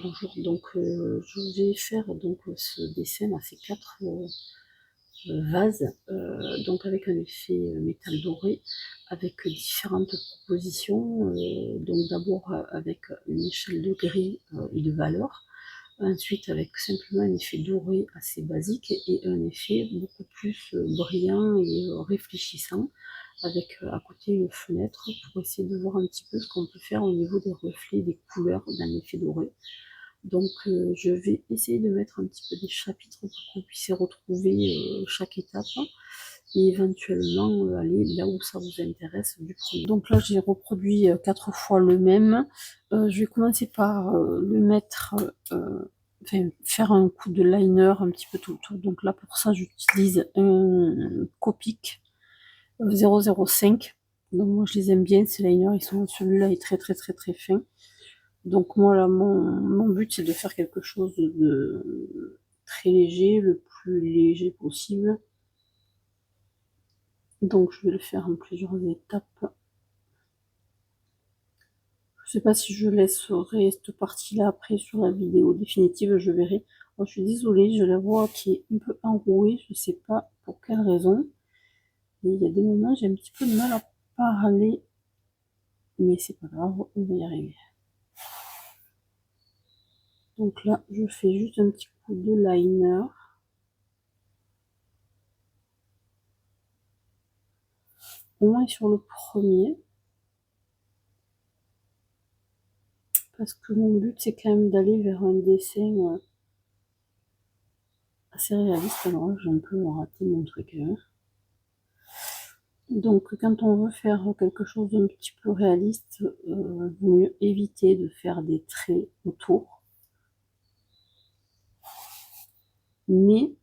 bonjour. Donc je vais faire donc ce dessin à ces 4 vases, donc avec un effet métal doré, avec différentes propositions. Donc d'abord avec une échelle de gris et de valeur, ensuite avec simplement un effet doré assez basique et un effet beaucoup plus brillant et réfléchissant, avec à côté une fenêtre pour essayer de voir un petit peu ce qu'on peut faire au niveau des reflets, des couleurs d'un effet doré. Donc je vais essayer de mettre un petit peu des chapitres pour que vous puissiez retrouver chaque étape et éventuellement aller là où ça vous intéresse du premier. Donc là j'ai reproduit 4 fois le même. Je vais commencer par le mettre, enfin faire un coup de liner un petit peu tout autour. Donc là pour ça j'utilise un Copic 005. Donc moi je les aime bien ces liners, celui-là est très fin. Donc moi là mon but c'est de faire quelque chose de très léger, le plus léger possible. Donc je vais le faire en plusieurs étapes. Je sais pas si je laisserai cette partie-là après sur la vidéo définitive, je verrai. Alors, je suis désolée, je la vois qui est un peu enrouée, je sais pas pour quelle raison. Et il y a des moments j'ai un petit peu de mal à parler, mais c'est pas grave, on va y arriver. Donc là, je fais juste un petit coup de liner. Au moins sur le premier. Parce que mon but c'est quand même d'aller vers un dessin assez réaliste. Alors là, j'ai un peu raté mon truc. Donc quand on veut faire quelque chose d'un petit peu réaliste, vaut mieux éviter de faire des traits autour. Mais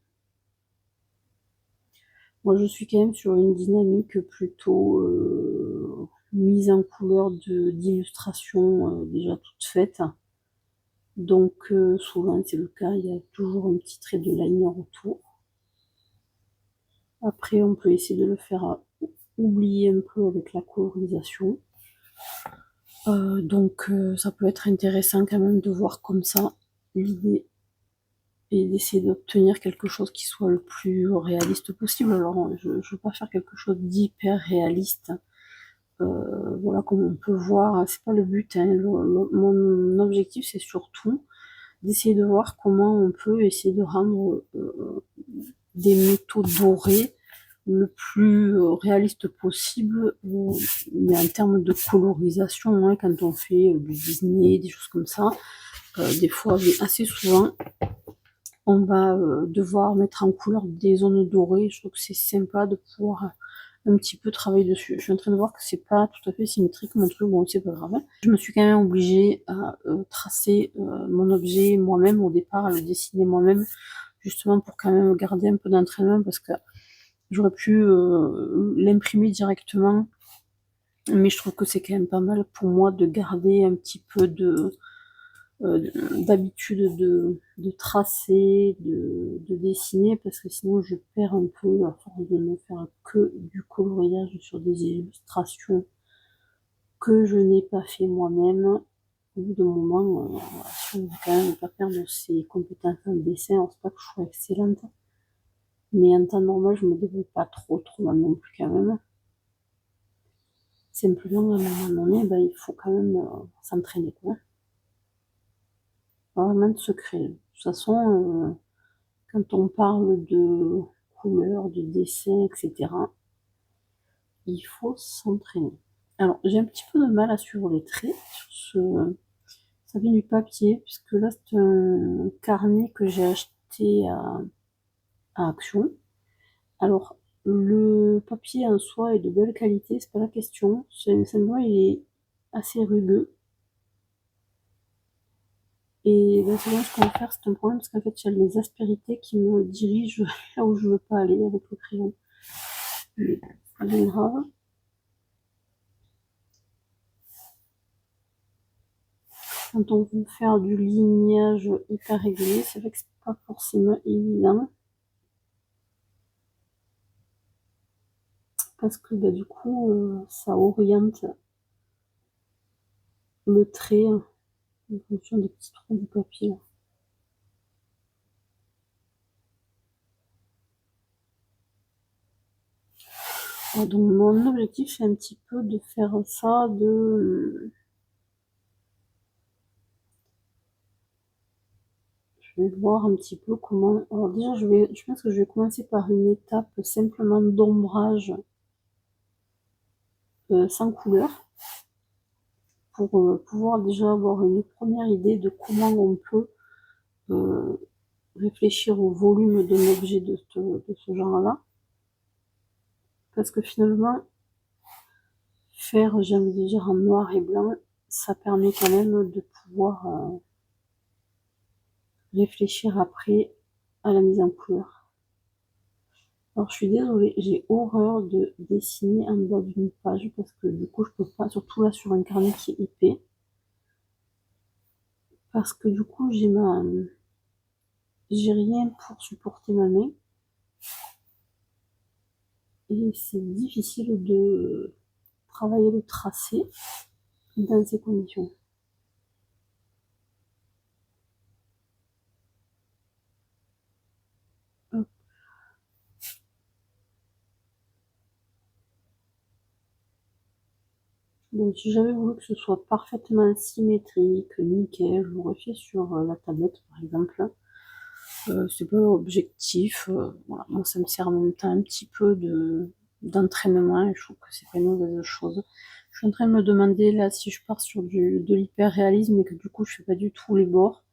moi je suis quand même sur une dynamique plutôt mise en couleur d'illustration déjà toute faite. Donc souvent c'est le cas, il y a toujours un petit trait de liner autour. Après on peut essayer de le faire oublier un peu avec la colorisation. Donc ça peut être intéressant quand même de voir comme ça. L'idée est d'essayer d'obtenir quelque chose qui soit le plus réaliste possible. Alors je ne veux pas faire quelque chose d'hyper réaliste. Voilà, comme on peut voir, c'est pas le but, hein. Mon objectif c'est surtout d'essayer de voir comment on peut essayer de rendre des métaux dorés le plus réaliste possible, mais en termes de colorisation, hein, quand on fait du Disney, des choses comme ça, des fois, mais assez souvent, on va devoir mettre en couleur des zones dorées. Je trouve que c'est sympa de pouvoir un petit peu travailler dessus. Je suis en train de voir que c'est pas tout à fait symétrique mon truc, bon c'est pas grave. Je me suis quand même obligée à tracer mon objet moi-même au départ, à le dessiner moi-même, justement pour quand même garder un peu d'entraînement, parce que j'aurais pu l'imprimer directement, mais je trouve que c'est quand même pas mal pour moi de garder un petit peu d'habitude de tracer, de dessiner, parce que sinon je perds un peu à force de ne faire que du coloriage sur des illustrations que je n'ai pas fait moi-même. Au bout d'un moment, si on ne veut quand même pas perdre ses compétences en dessin, alors c'est pas que je sois excellente, mais en temps normal, je me débrouille pas trop mal non plus quand même. Simplement, à un moment donné, ben, il faut quand même s'entraîner, quoi. Pas vraiment de secret. De toute façon, quand on parle de couleurs, de dessin, etc., il faut s'entraîner. Alors, j'ai un petit peu de mal à suivre les traits sur ça vient du papier, puisque là, c'est un carnet que j'ai acheté à Action. Alors, le papier en soi est de belle qualité, c'est pas la question. Simplement, il est assez rugueux. Et ben, selon ce qu'on va faire, c'est un problème, parce qu'en fait, il y a les aspérités qui me dirigent là où je veux pas aller avec le crayon. Mais pas bien grave. Quand on veut faire du lignage hyper régulier, c'est vrai que c'est pas forcément évident. Parce que bah, du coup, ça oriente le trait en fonction des petits trous du papier. Là. Alors, donc mon objectif c'est un petit peu de faire ça, je vais voir un petit peu comment. Alors déjà je pense que je vais commencer par une étape simplement d'ombrage sans couleur pour pouvoir déjà avoir une première idée de comment on peut réfléchir au volume d'un objet de ce genre-là. Parce que finalement, faire, j'ai envie de dire, en noir et blanc, ça permet quand même de pouvoir réfléchir après à la mise en couleur. Alors je suis désolée, j'ai horreur de dessiner en bas d'une page parce que du coup je peux pas, surtout là sur un carnet qui est épais, parce que du coup j'ai rien pour supporter ma main et c'est difficile de travailler le tracé dans ces conditions. Hop. Donc si j'avais voulu que ce soit parfaitement symétrique, nickel, je l'aurais fait sur la tablette par exemple. C'est pas l'objectif. Voilà. Moi ça me sert en même temps un petit peu d'entraînement et je trouve que c'est pas une mauvaise chose. Je suis en train de me demander là si je pars sur de l'hyper-réalisme et que du coup je fais pas du tout les bords,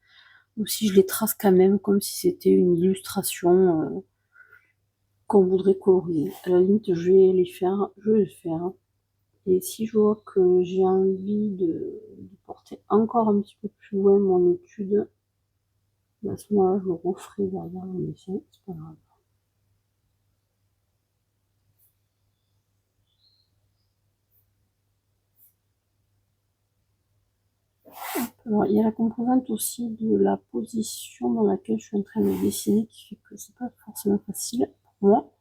ou si je les trace quand même comme si c'était une illustration qu'on voudrait colorier. À la limite je vais le faire. Et si je vois que j'ai envie de porter encore un petit peu plus loin mon étude, à ce moment-là, je le referai derrière mon dessin, c'est pas grave. Alors, il y a la composante aussi de la position dans laquelle je suis en train de dessiner qui fait que c'est pas forcément facile pour moi,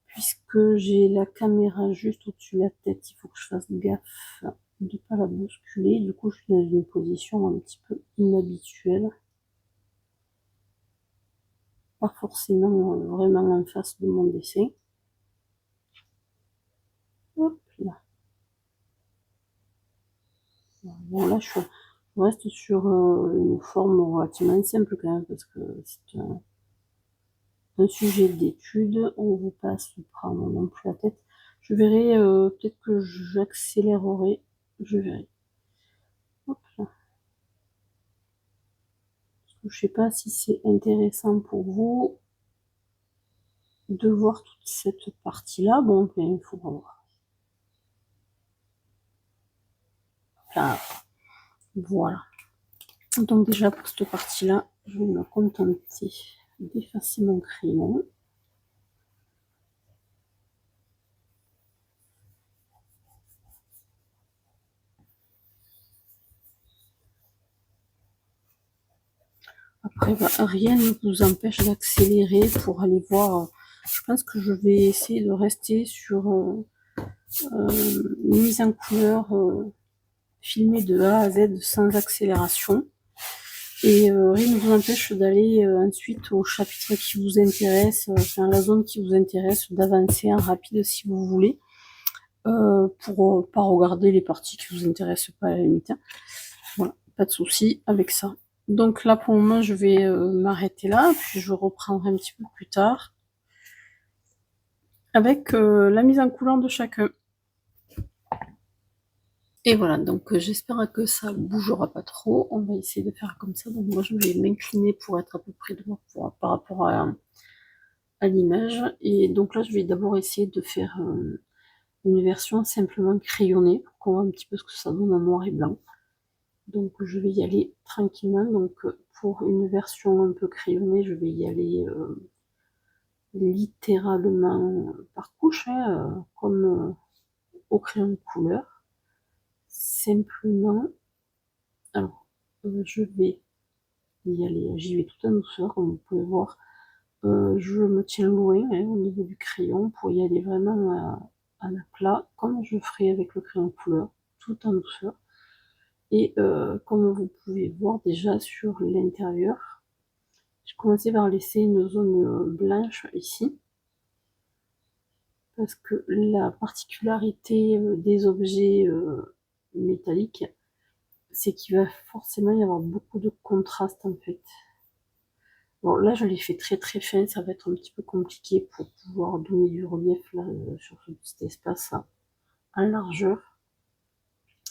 puisque j'ai la caméra juste au-dessus de la tête. Il faut que je fasse gaffe de pas la bousculer. Du coup, je suis dans une position un petit peu inhabituelle. Pas forcément vraiment en face de mon dessin. Hop là. Bon, là, je reste sur une forme relativement simple quand même, parce que c'est un sujet d'étude. On ne veut pas se prendre non plus la tête. Je verrai, peut-être que j'accélérerai. Je verrai. Hop là. Je sais pas si c'est intéressant pour vous de voir toute cette partie-là. Bon, il faudra voir. Là, voilà. Donc déjà pour cette partie-là, je vais me contenter d'effacer mon crayon. Après, bah, rien ne vous empêche d'accélérer pour aller voir. Je pense que je vais essayer de rester sur une mise en couleur filmée de A à Z sans accélération. Et rien ne vous empêche d'aller ensuite au chapitre qui vous intéresse, enfin la zone qui vous intéresse, d'avancer en rapide si vous voulez, pour pas regarder les parties qui vous intéressent pas à la limite. Voilà, pas de souci avec ça. Donc là pour le moment je vais m'arrêter là, puis je reprendrai un petit peu plus tard avec la mise en couleur de chacun. Et voilà, donc j'espère que ça bougera pas trop. On va essayer de faire comme ça. Donc moi je vais m'incliner pour être à peu près droit par rapport à l'image. Et donc là je vais d'abord essayer de faire une version simplement crayonnée pour qu'on voit un petit peu ce que ça donne en noir et blanc. Donc je vais y aller tranquillement. Donc pour une version un peu crayonnée, je vais y aller littéralement par couche, hein, comme au crayon de couleur. Simplement, alors je vais y aller, j'y vais tout en douceur, comme vous pouvez voir. Je me tiens loin hein, au niveau du crayon pour y aller vraiment à la plat, comme je ferai avec le crayon de couleur, tout en douceur. Et comme vous pouvez voir déjà sur l'intérieur, j'ai commencé par laisser une zone blanche ici, parce que la particularité des objets métalliques, c'est qu'il va forcément y avoir beaucoup de contraste en fait. Bon, là, je l'ai fait très très fin, ça va être un petit peu compliqué pour pouvoir donner du relief là, sur ce petit espace là, en largeur.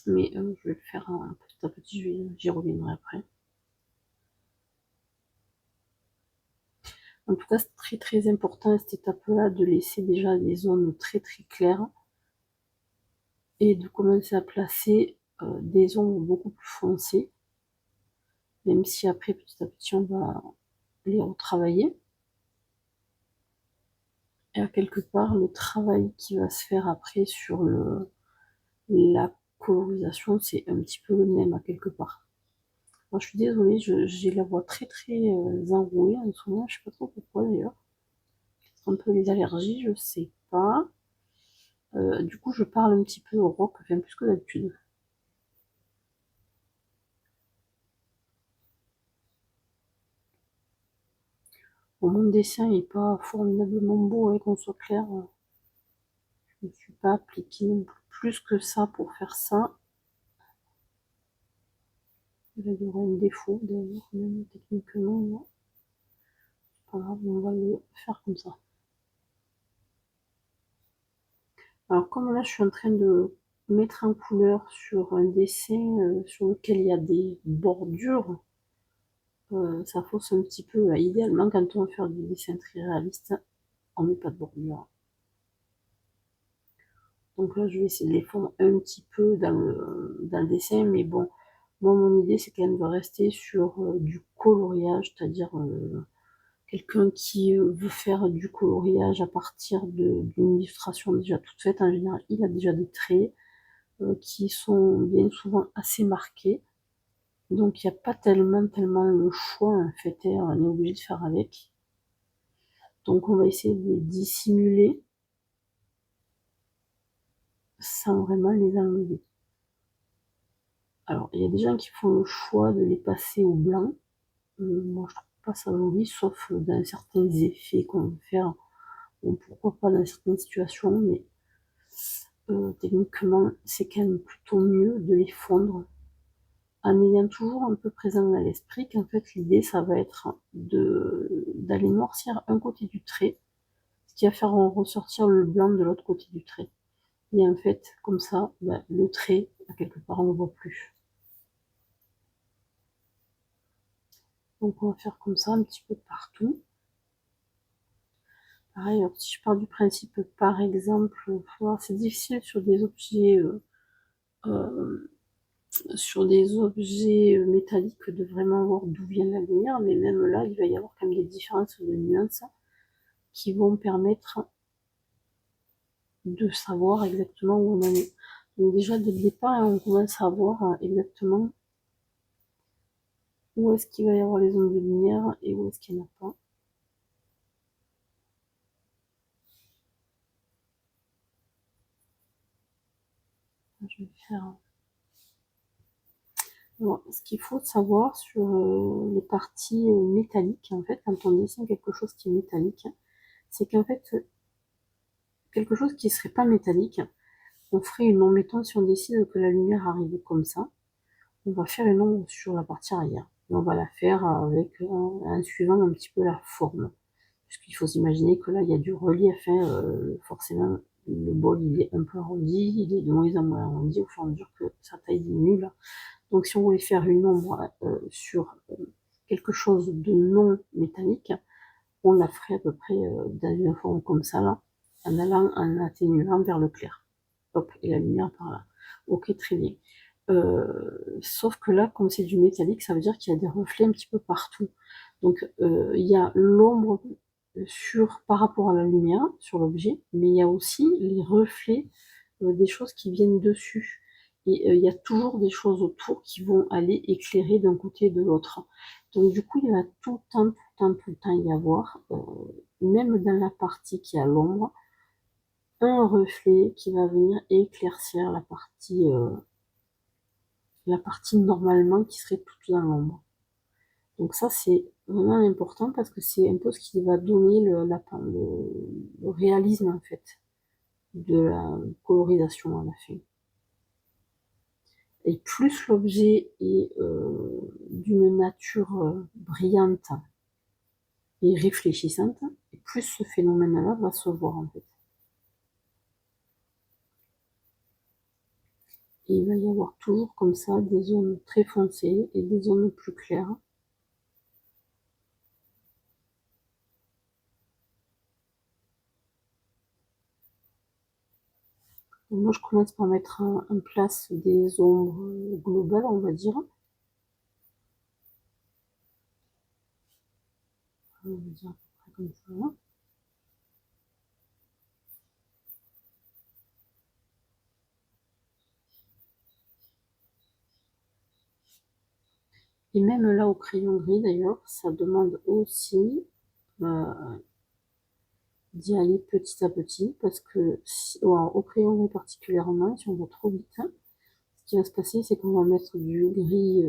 Mais je vais le faire petit à petit, j'y reviendrai après. En tout cas, c'est très très important à cette étape-là de laisser déjà des zones très très claires et de commencer à placer des ombres beaucoup plus foncées, même si après petit à petit on va les retravailler. Et à quelque part, le travail qui va se faire après sur la colorisation, c'est un petit peu le même à quelque part. Moi, je suis désolée, j'ai la voix très très enrouée en ce moment, je sais pas trop pourquoi d'ailleurs. Un peu les allergies, je sais pas. Du coup, je parle un petit peu au rock, enfin plus que d'habitude. Bon, mon dessin n'est pas formidablement beau, hein, qu'on soit clair. Je ne suis pas appliquée non plus que ça pour faire ça. Il y aurait un défaut d'ailleurs, même techniquement, non. C'est pas grave, on va le faire comme ça. Alors comme là je suis en train de mettre en couleur sur un dessin sur lequel il y a des bordures, ça fausse un petit peu. Idéalement quand on veut faire du dessin très réaliste, on met pas de bordure. Donc là je vais essayer de les fondre un petit peu dans le dessin, mais bon, moi mon idée c'est quand même de rester sur du coloriage, c'est-à-dire quelqu'un qui veut faire du coloriage à partir d'une illustration déjà toute faite, en général il a déjà des traits qui sont bien souvent assez marqués. Donc il n'y a pas tellement le choix en fait, et on est obligé de faire avec. Donc on va essayer de les dissimuler sans vraiment les enlever. Alors il y a des gens qui font le choix de les passer au blanc. Moi je trouve pas ça joli, sauf dans certains effets qu'on veut faire. Bon, pourquoi pas dans certaines situations, mais techniquement c'est quand même plutôt mieux de les fondre en ayant toujours un peu présent à l'esprit qu'en fait l'idée ça va être d'aller noircir un côté du trait, ce qui va faire ressortir le blanc de l'autre côté du trait. Et en fait, comme ça, ben, le trait, à quelque part, on ne le voit plus. Donc on va faire comme ça un petit peu partout. Pareil, alors, si je pars du principe, par exemple, c'est difficile sur des objets euh, métalliques de vraiment voir d'où vient la lumière, mais même là, il va y avoir quand même des différences de nuances qui vont permettre de savoir exactement où on en est. Donc déjà, dès le départ, on commence à voir exactement où est-ce qu'il va y avoir les ondes de lumière et où est-ce qu'il n'y en a pas. Je vais faire... Alors, ce qu'il faut savoir sur les parties métalliques, en fait, quand on dessine quelque chose qui est métallique, c'est qu'en fait, quelque chose qui ne serait pas métallique, on ferait une ombre, mettons, si on décide que la lumière arrive comme ça, on va faire une ombre sur la partie arrière. Et on va la faire avec en suivant un petit peu la forme. Puisqu'il faut s'imaginer que là, il y a du relief, hein, forcément, le bol, il est un peu arrondi, il est de moins en moins arrondi au fur et à mesure que sa taille diminue, là. Donc, si on voulait faire une ombre sur quelque chose de non métallique, on la ferait à peu près dans une forme comme ça, là, en allant en atténuant vers le clair. Hop, et la lumière par là. Ok, très bien. Sauf que là, comme c'est du métallique, ça veut dire qu'il y a des reflets un petit peu partout. Donc, il y a l'ombre par rapport à la lumière sur l'objet, mais il y a aussi les reflets des choses qui viennent dessus. Et il y a toujours des choses autour qui vont aller éclairer d'un côté et de l'autre. Donc du coup, il va tout le temps y avoir, même dans la partie qui a l'ombre, un reflet qui va venir éclaircir la partie la partie normalement qui serait toute dans l'ombre. Donc ça, c'est vraiment important parce que c'est un peu ce qui va donner le réalisme, en fait, de la colorisation à la fin. Et plus l'objet est d'une nature brillante et réfléchissante, et plus ce phénomène-là va se voir, en fait. Et il va y avoir toujours comme ça des zones très foncées et des zones plus claires. Donc moi, je commence par mettre en place des ombres globales, on va dire. On va dire à peu près comme ça. Et même là, au crayon gris, d'ailleurs, ça demande aussi d'y aller petit à petit, parce que au crayon gris particulièrement, si on va trop vite, ce qui va se passer, c'est qu'on va mettre du gris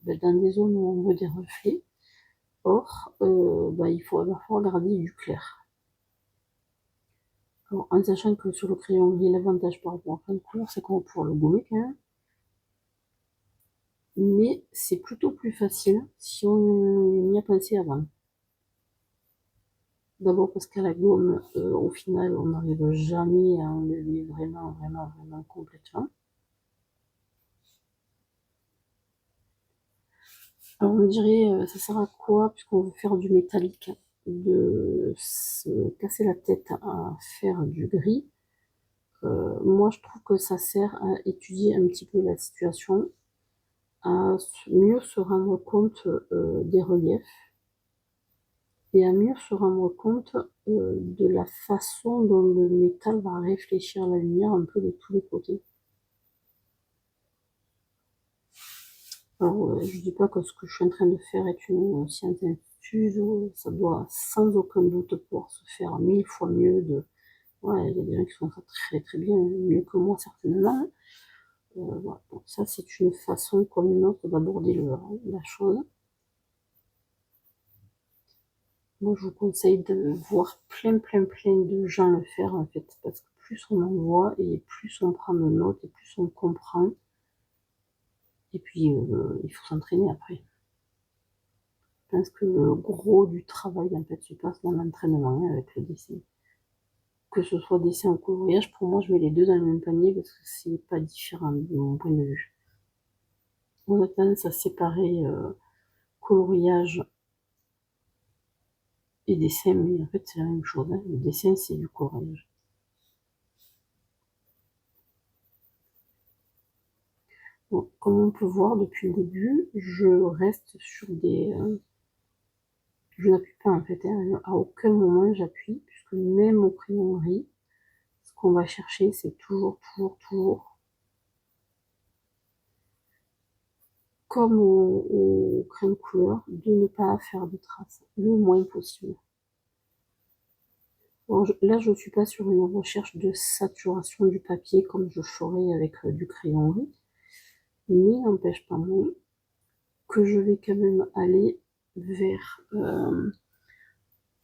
dans des zones où on veut des reflets. Or, il va falloir garder du clair. Alors, en sachant que sur le crayon gris, l'avantage par rapport à plein de couleurs, c'est qu'on va pouvoir le gommer quand même. Mais c'est plutôt plus facile si on y a pensé avant. D'abord parce qu'à la gomme, au final, on n'arrive jamais à enlever vraiment, vraiment, vraiment complètement. Alors on me dirait, ça sert à quoi, puisqu'on veut faire du métallique, de se casser la tête à faire du gris? Moi, je trouve que ça sert à étudier un petit peu la situation, à mieux se rendre compte des reliefs et à mieux se rendre compte de la façon dont le métal va réfléchir la lumière un peu de tous les côtés. Alors, je dis pas que ce que je suis en train de faire est une science infuse, ça doit sans aucun doute pouvoir se faire 1000 fois mieux. Ouais, il y a des gens qui font ça très très bien, mieux que moi certainement. Voilà. Donc ça, c'est une façon comme une autre d'aborder la chose. Moi, je vous conseille de voir plein, plein, plein de gens le faire, en fait, parce que plus on en voit et plus on prend de notes et plus on comprend. Et puis, il faut s'entraîner après. Je pense que le gros du travail, en fait, se passe dans l'entraînement avec le dessin. Que ce soit dessin ou coloriage, pour moi, je mets les deux dans le même panier parce que c'est pas différent de mon point de vue. On a tendance à séparer coloriage et dessin, mais en fait, c'est la même chose. Hein. Le dessin, c'est du coloriage. Bon, comme on peut voir depuis le début, je reste sur des... je n'appuie pas en fait, hein, à aucun moment j'appuie, puisque même au crayon gris, ce qu'on va chercher, c'est toujours, toujours, toujours, comme au crayon couleur, de ne pas faire de traces, le moins possible. Bon, là, je ne suis pas sur une recherche de saturation du papier comme je ferais avec du crayon gris, mais n'empêche pas moins que je vais quand même aller vers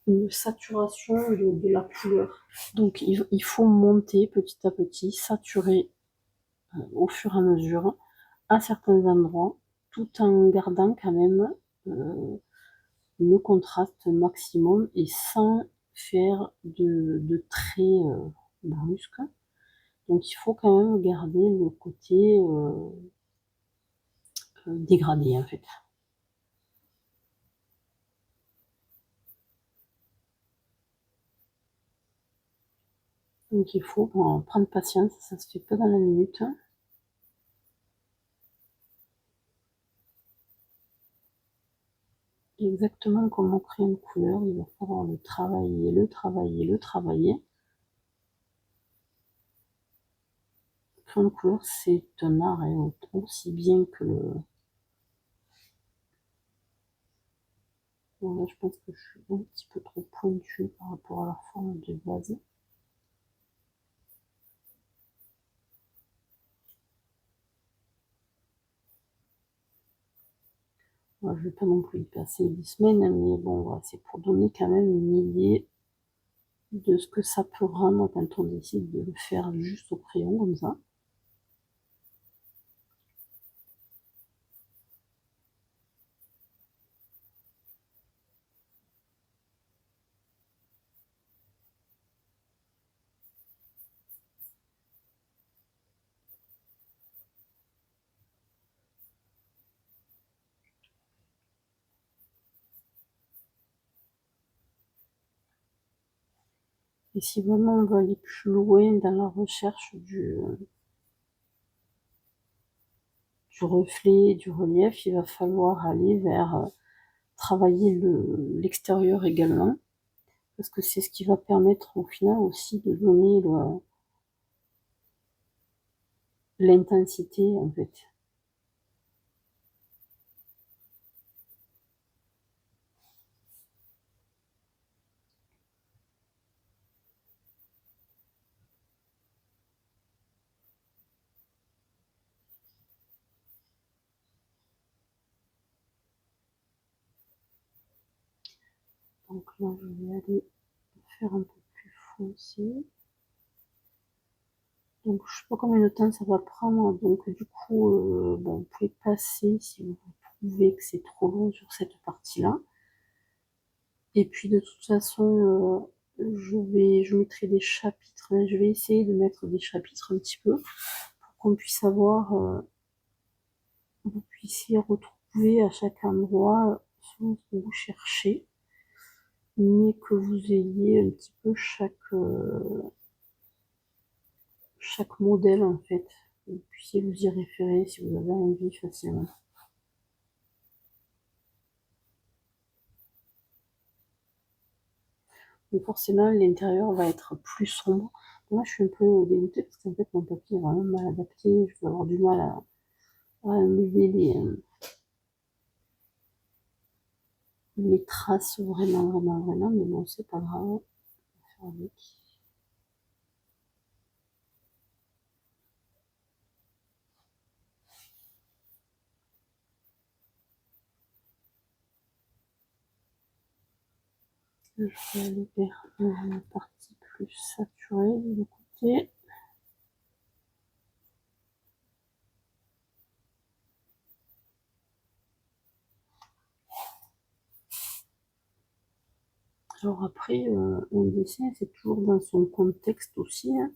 une saturation de la couleur. Donc il faut monter petit à petit, saturer au fur et à mesure à certains endroits, tout en gardant quand même le contraste maximum et sans faire de traits brusques. Donc il faut quand même garder le côté dégradé en fait. Donc il faut prendre patience, ça se fait pas dans la minute. Exactement comme on crée une couleur, il va falloir le travailler, le travailler, le travailler. Créer une couleur, c'est un art, hein, aussi bien que le... Bon, là, je pense que je suis un petit peu trop pointue par rapport à la forme de base. Moi, je ne vais pas non plus y passer 10 semaines, mais bon, voilà, c'est pour donner quand même une idée de ce que ça peut rendre quand on décide de le faire juste au crayon comme ça. Et si vraiment on veut aller plus loin dans la recherche du reflet, du relief, il va falloir aller vers travailler l'extérieur également, parce que c'est ce qui va permettre au final aussi de donner l'intensité en fait. Donc là, je vais aller faire un peu plus foncé. Donc je sais pas combien de temps ça va prendre. Donc du coup, bon, vous pouvez passer si vous trouvez que c'est trop long sur cette partie-là. Et puis de toute façon, je mettrai des chapitres. Hein, je vais essayer de mettre des chapitres un petit peu pour qu'on puisse avoir, vous puissiez retrouver à chaque endroit ce que vous cherchez, mais que vous ayez un petit peu chaque modèle en fait. Vous puissiez vous y référer si vous avez envie facilement. Donc forcément, l'intérieur va être plus sombre. Moi, je suis un peu dégoûtée parce qu'en fait, mon papier est vraiment mal adapté. Je vais avoir du mal à enlever les traces vraiment, mais bon, c'est pas grave. On va faire avec. Je vais aller vers une partie plus saturée de côté. Alors après, un dessin, c'est toujours dans son contexte aussi. Hein.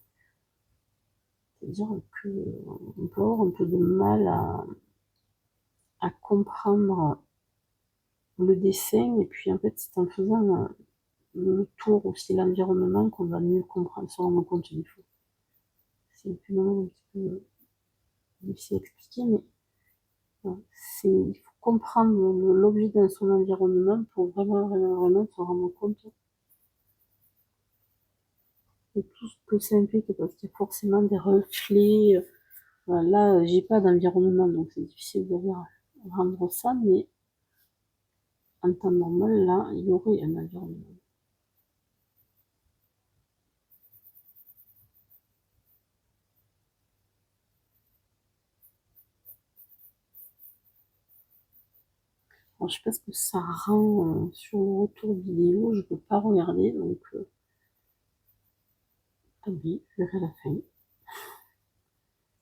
C'est-à-dire qu'on peut avoir un peu de mal à comprendre le dessin, et puis en fait, c'est en faisant le tour aussi, l'environnement, qu'on va mieux comprendre, se rendre compte des fois. C'est un phénomène un petit peu difficile à expliquer, mais il faut comprendre l'objet dans son environnement pour vraiment se rendre compte de tout ce que ça implique, parce qu'il y a forcément des reflets. Là, j'ai pas d'environnement, donc c'est difficile de rendre ça, mais en temps normal, là, il y aurait un environnement. Alors, je sais pas ce que ça rend sur le retour vidéo, je peux pas regarder, donc tant pis, je verrai la fin.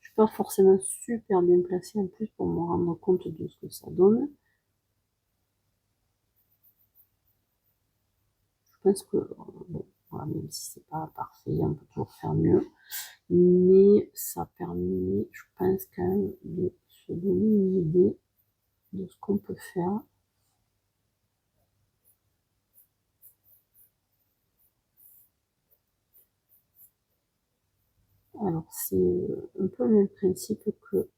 Je suis pas forcément super bien placée en plus pour me rendre compte de ce que ça donne. Je pense que, bon, voilà, même si c'est pas parfait, on peut toujours faire mieux. Mais ça permet, je pense, quand même de se donner une idée de ce qu'on peut faire. Alors, c'est un peu le même principe que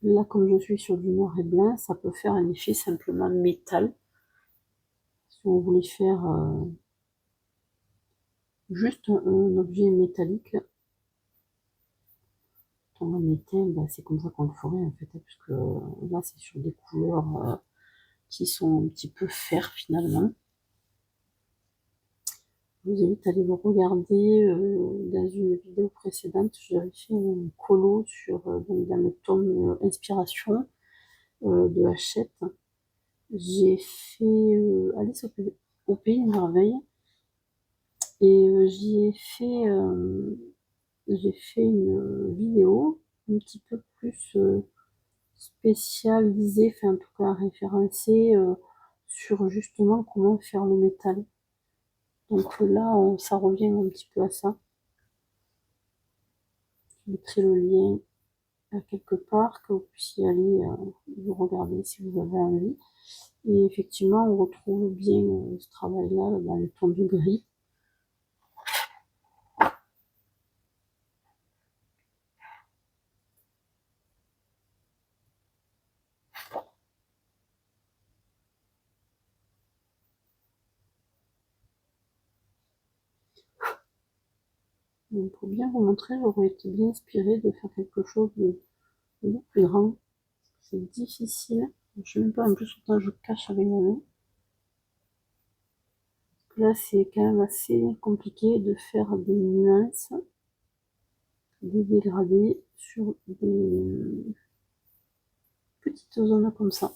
là, comme je suis sur du noir et blanc, ça peut faire un effet simplement métal. Si on voulait faire juste un objet métallique, en éteint, ben, c'est comme ça qu'on le ferait en fait, puisque là, c'est sur des couleurs qui sont un petit peu fer finalement. Je vous invite à aller le regarder. Dans une vidéo précédente, j'avais fait un colo sur, donc dans le tome Inspiration. de Hachette. J'ai fait Alice au pays des merveilles et j'ai fait une vidéo un petit peu plus spécialisée, enfin en tout cas référencée sur justement comment faire le métal. Donc là, ça revient un petit peu à ça. Je mettrai le lien quelque part, que vous puissiez aller vous regarder si vous avez envie. Et effectivement, on retrouve bien ce travail-là dans le ton du gris. Donc, pour bien vous montrer, j'aurais été bien inspirée de faire quelque chose de plus grand. C'est difficile. Je ne sais même pas, en plus, autant je cache avec ma main. Là, c'est quand même assez compliqué de faire des nuances, des dégradés sur des petites zones comme ça.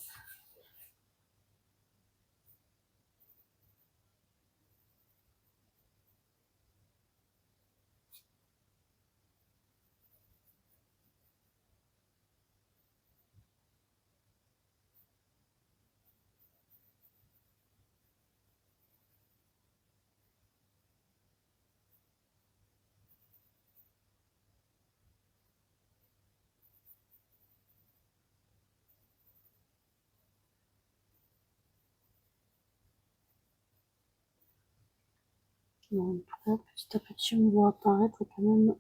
En tout cas, petit à petit, on voit apparaître quand même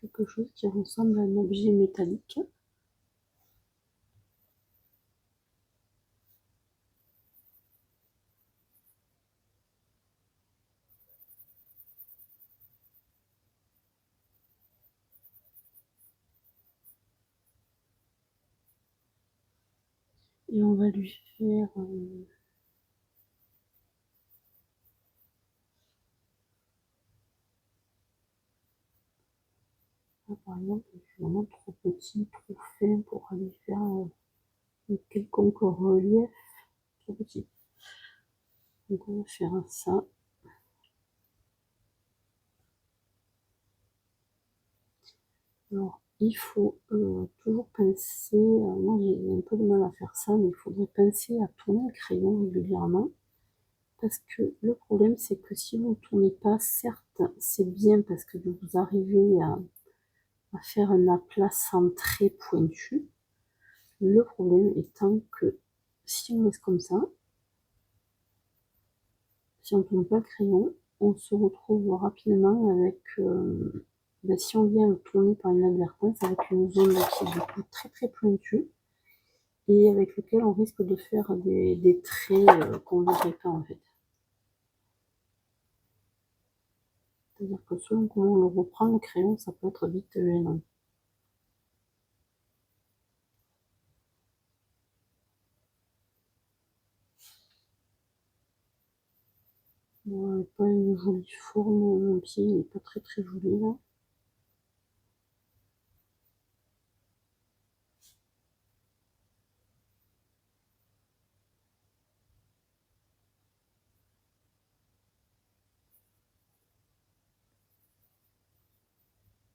quelque chose qui ressemble à un objet métallique. Et on va lui faire par exemple, je suis vraiment trop petit, trop fin pour aller faire un quelconque relief. Trop petit. Donc on va faire ça. Alors, il faut toujours penser, moi j'ai un peu de mal à faire ça, mais il faudrait penser à tourner le crayon régulièrement. Parce que le problème, c'est que si vous ne tournez pas, certes, c'est bien parce que vous arrivez à faire un aplat centré pointu. Le problème étant que si on laisse comme ça, si on ne tourne pas le crayon, on se retrouve rapidement avec, si on vient le tourner par inadvertance, avec une zone qui est du coup très très pointue et avec lequel on risque de faire des traits qu'on ne verrait pas en fait. C'est-à-dire que selon comment on le reprend, le crayon, ça peut être vite gênant. Bon, pas une jolie forme, mon pied n'est pas très très joli là.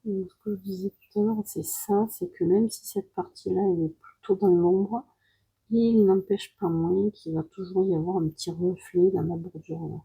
Donc, ce que je disais tout à l'heure, c'est ça, c'est que même si cette partie-là, elle est plutôt dans l'ombre, il n'empêche pas moins qu'il va toujours y avoir un petit reflet dans la bordure là.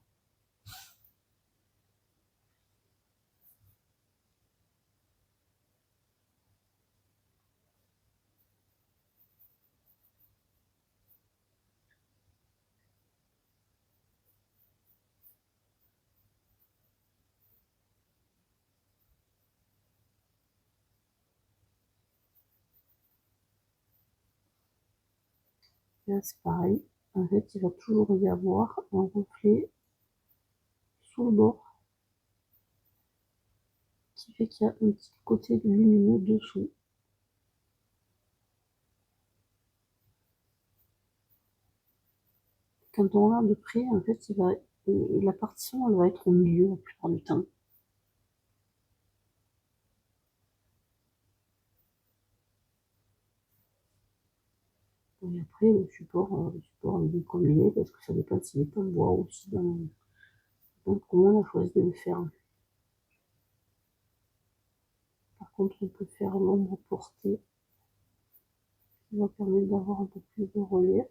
Là, c'est pareil. En fait, il va toujours y avoir un reflet sous le bord qui fait qu'il y a un petit côté lumineux dessous. Quand on regarde de près, en fait, la partition, elle va être au milieu la plupart du temps. Et après, le support il est combiné parce que ça dépend s'il est en bois ou si dans comment on a choisi de le faire. Par contre, on peut faire l'ombre portée qui va permettre d'avoir un peu plus de relief.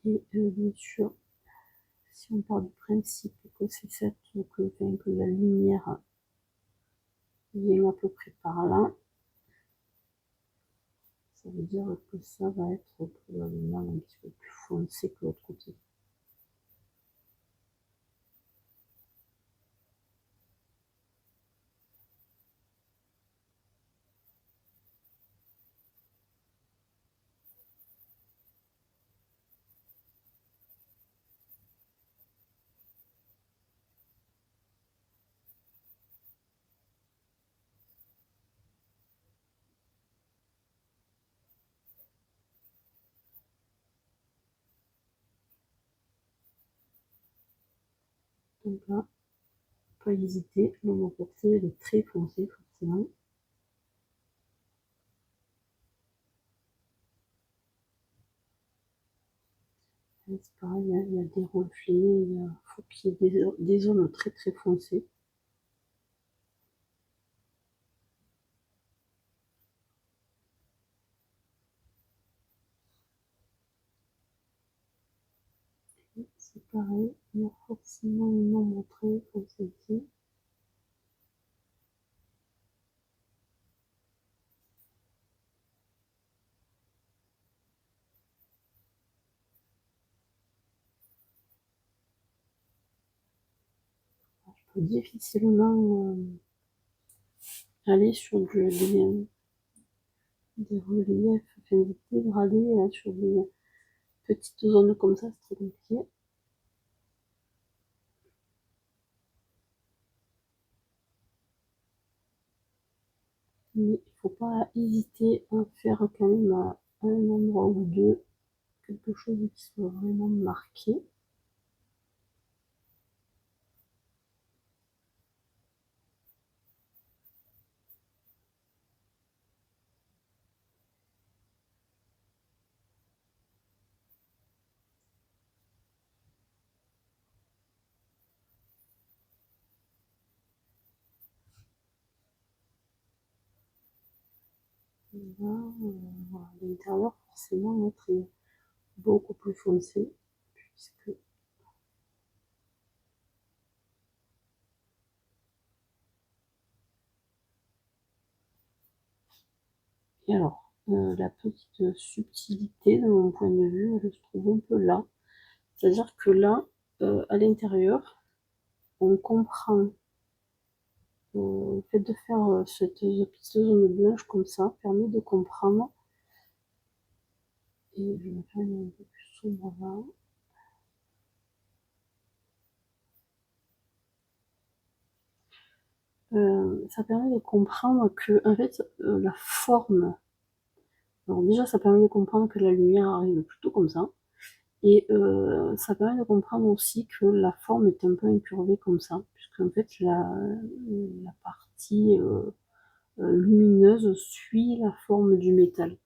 Et bien sûr, si on part du principe que c'est cette, que la lumière vient à peu près par là, ça veut dire que ça va être probablement un petit peu plus foncé que l'autre côté. Donc là, pas hésiter, l'ombre portée elle est très foncée forcément. C'est pareil, il y a des reflets, il faut qu'il y ait des zones très très foncées. C'est pareil, il y a forcément une ombre très foncée ici. Je peux difficilement aller sur des reliefs, enfin des dégradés sur des petites zones comme ça, c'est très compliqué. Mais il ne faut pas hésiter à faire quand même à un endroit ou deux quelque chose qui soit vraiment marqué. Là, voilà, l'intérieur forcément être beaucoup plus foncé puisque et alors la petite subtilité de mon point de vue elle se trouve un peu là, c'est-à-dire que là à l'intérieur on comprend le fait de faire cette petite zone blanche comme ça permet de comprendre et je vais faire un peu plus sombre là. Ça permet de comprendre que en fait la forme, alors déjà ça permet de comprendre que la lumière arrive plutôt comme ça et ça permet de comprendre aussi que la forme est un peu incurvée comme ça puisque en fait la partie lumineuse suit la forme du métal.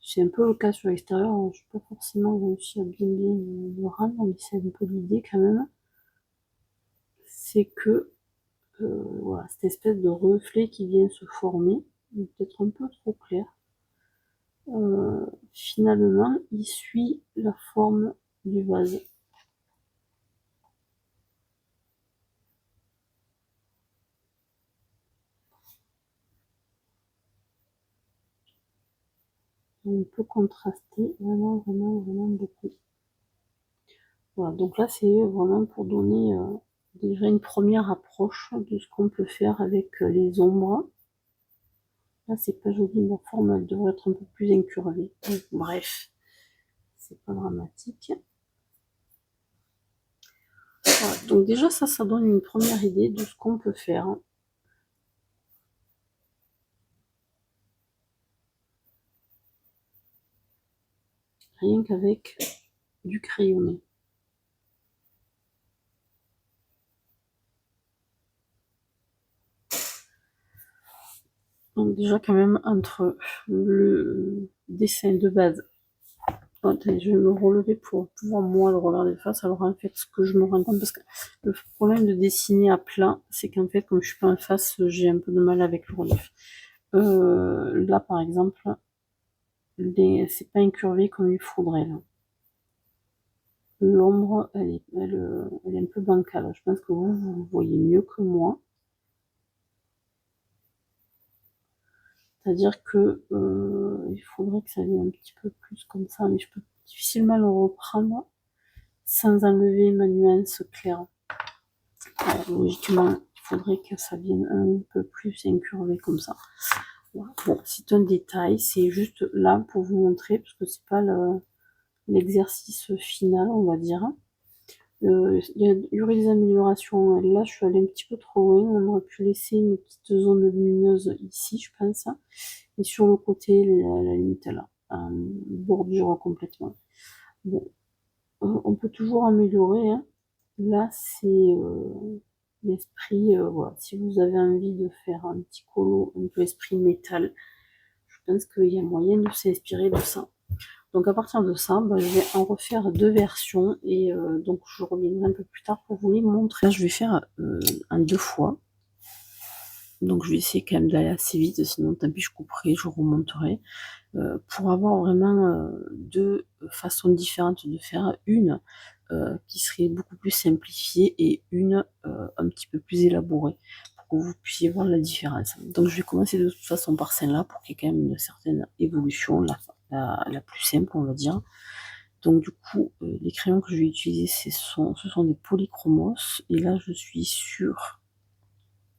C'est un peu le cas sur l'extérieur, je n'ai pas forcément réussi à bien le rendre, mais c'est un peu l'idée quand même. C'est que voilà, cette espèce de reflet qui vient se former, peut-être un peu trop clair, finalement, il suit la forme du vase. On peut contraster vraiment, vraiment, vraiment beaucoup. Voilà, donc là, c'est vraiment pour donner déjà une première approche de ce qu'on peut faire avec les ombres. Là, c'est pas joli, la forme, elle devrait être un peu plus incurvée. Bref, c'est pas dramatique. Voilà, donc déjà, ça donne une première idée de ce qu'on peut faire. Rien qu'avec du crayonné. Donc déjà quand même entre le dessin de base, attendez, je vais me relever pour pouvoir moi le regarder de face. Alors en fait ce que je me rends compte, parce que le problème de dessiner à plat, c'est qu'en fait comme je suis pas en face, j'ai un peu de mal avec le relief. Là par exemple, c'est pas incurvé comme il faudrait là. L'ombre elle est un peu bancale. Je pense que vous voyez mieux que moi. C'est-à-dire que il faudrait que ça vienne un petit peu plus comme ça, mais je peux difficilement le reprendre sans enlever ma nuance claire. Logiquement, il faudrait que ça vienne un peu plus incurvé comme ça. Voilà. Bon, c'est un détail, c'est juste là pour vous montrer, parce que c'est pas l'exercice final, on va dire. Il y aurait des améliorations. Là, je suis allée un petit peu trop loin. On aurait pu laisser une petite zone lumineuse ici, je pense. Et sur le côté, la limite là, bordure complètement. Bon, on peut toujours améliorer. Hein. Là, c'est l'esprit. Voilà. Si vous avez envie de faire un petit colo un peu esprit métal, je pense qu'il y a moyen de s'inspirer de ça. Donc à partir de ça, bah, je vais en refaire deux versions et donc je reviendrai un peu plus tard pour vous les montrer. Là, je vais faire en deux fois. Donc je vais essayer quand même d'aller assez vite, sinon tant pis je couperai, je remonterai. Pour avoir vraiment deux façons différentes de faire, une qui serait beaucoup plus simplifiée et une un petit peu plus élaborée, pour que vous puissiez voir la différence. Donc je vais commencer de toute façon par celle-là, pour qu'il y ait quand même une certaine évolution, la plus simple on va dire. Donc du coup, les crayons que je vais utiliser, ce sont des polychromos, et là je suis sur,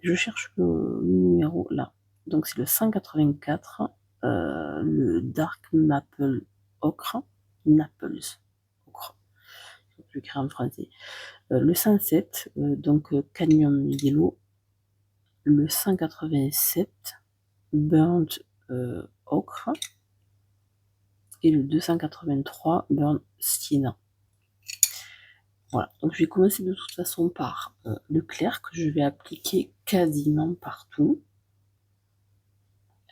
je cherche le numéro là, donc c'est le 184, le Dark Maple Ocre, Naples Ocre, je l'écris en français, le 107, donc Cadmium Yellow, le 187, Burnt Ocre, et le 283, Burnt Sienna. Voilà, donc je vais commencer de toute façon par le clair que je vais appliquer quasiment partout.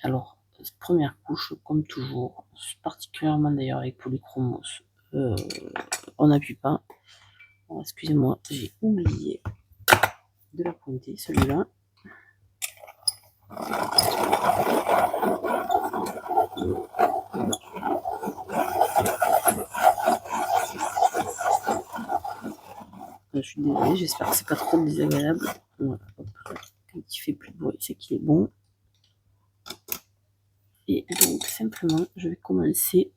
Alors, première couche, comme toujours, particulièrement d'ailleurs avec Polychromos, on n'appuie pas. Bon, excusez-moi, j'ai oublié de la pointer, celui-là. Je suis désolée, j'espère que c'est pas trop désagréable. Voilà, hop. Quand il fait plus de bruit, c'est qu'il est bon. Et donc, simplement, je vais commencer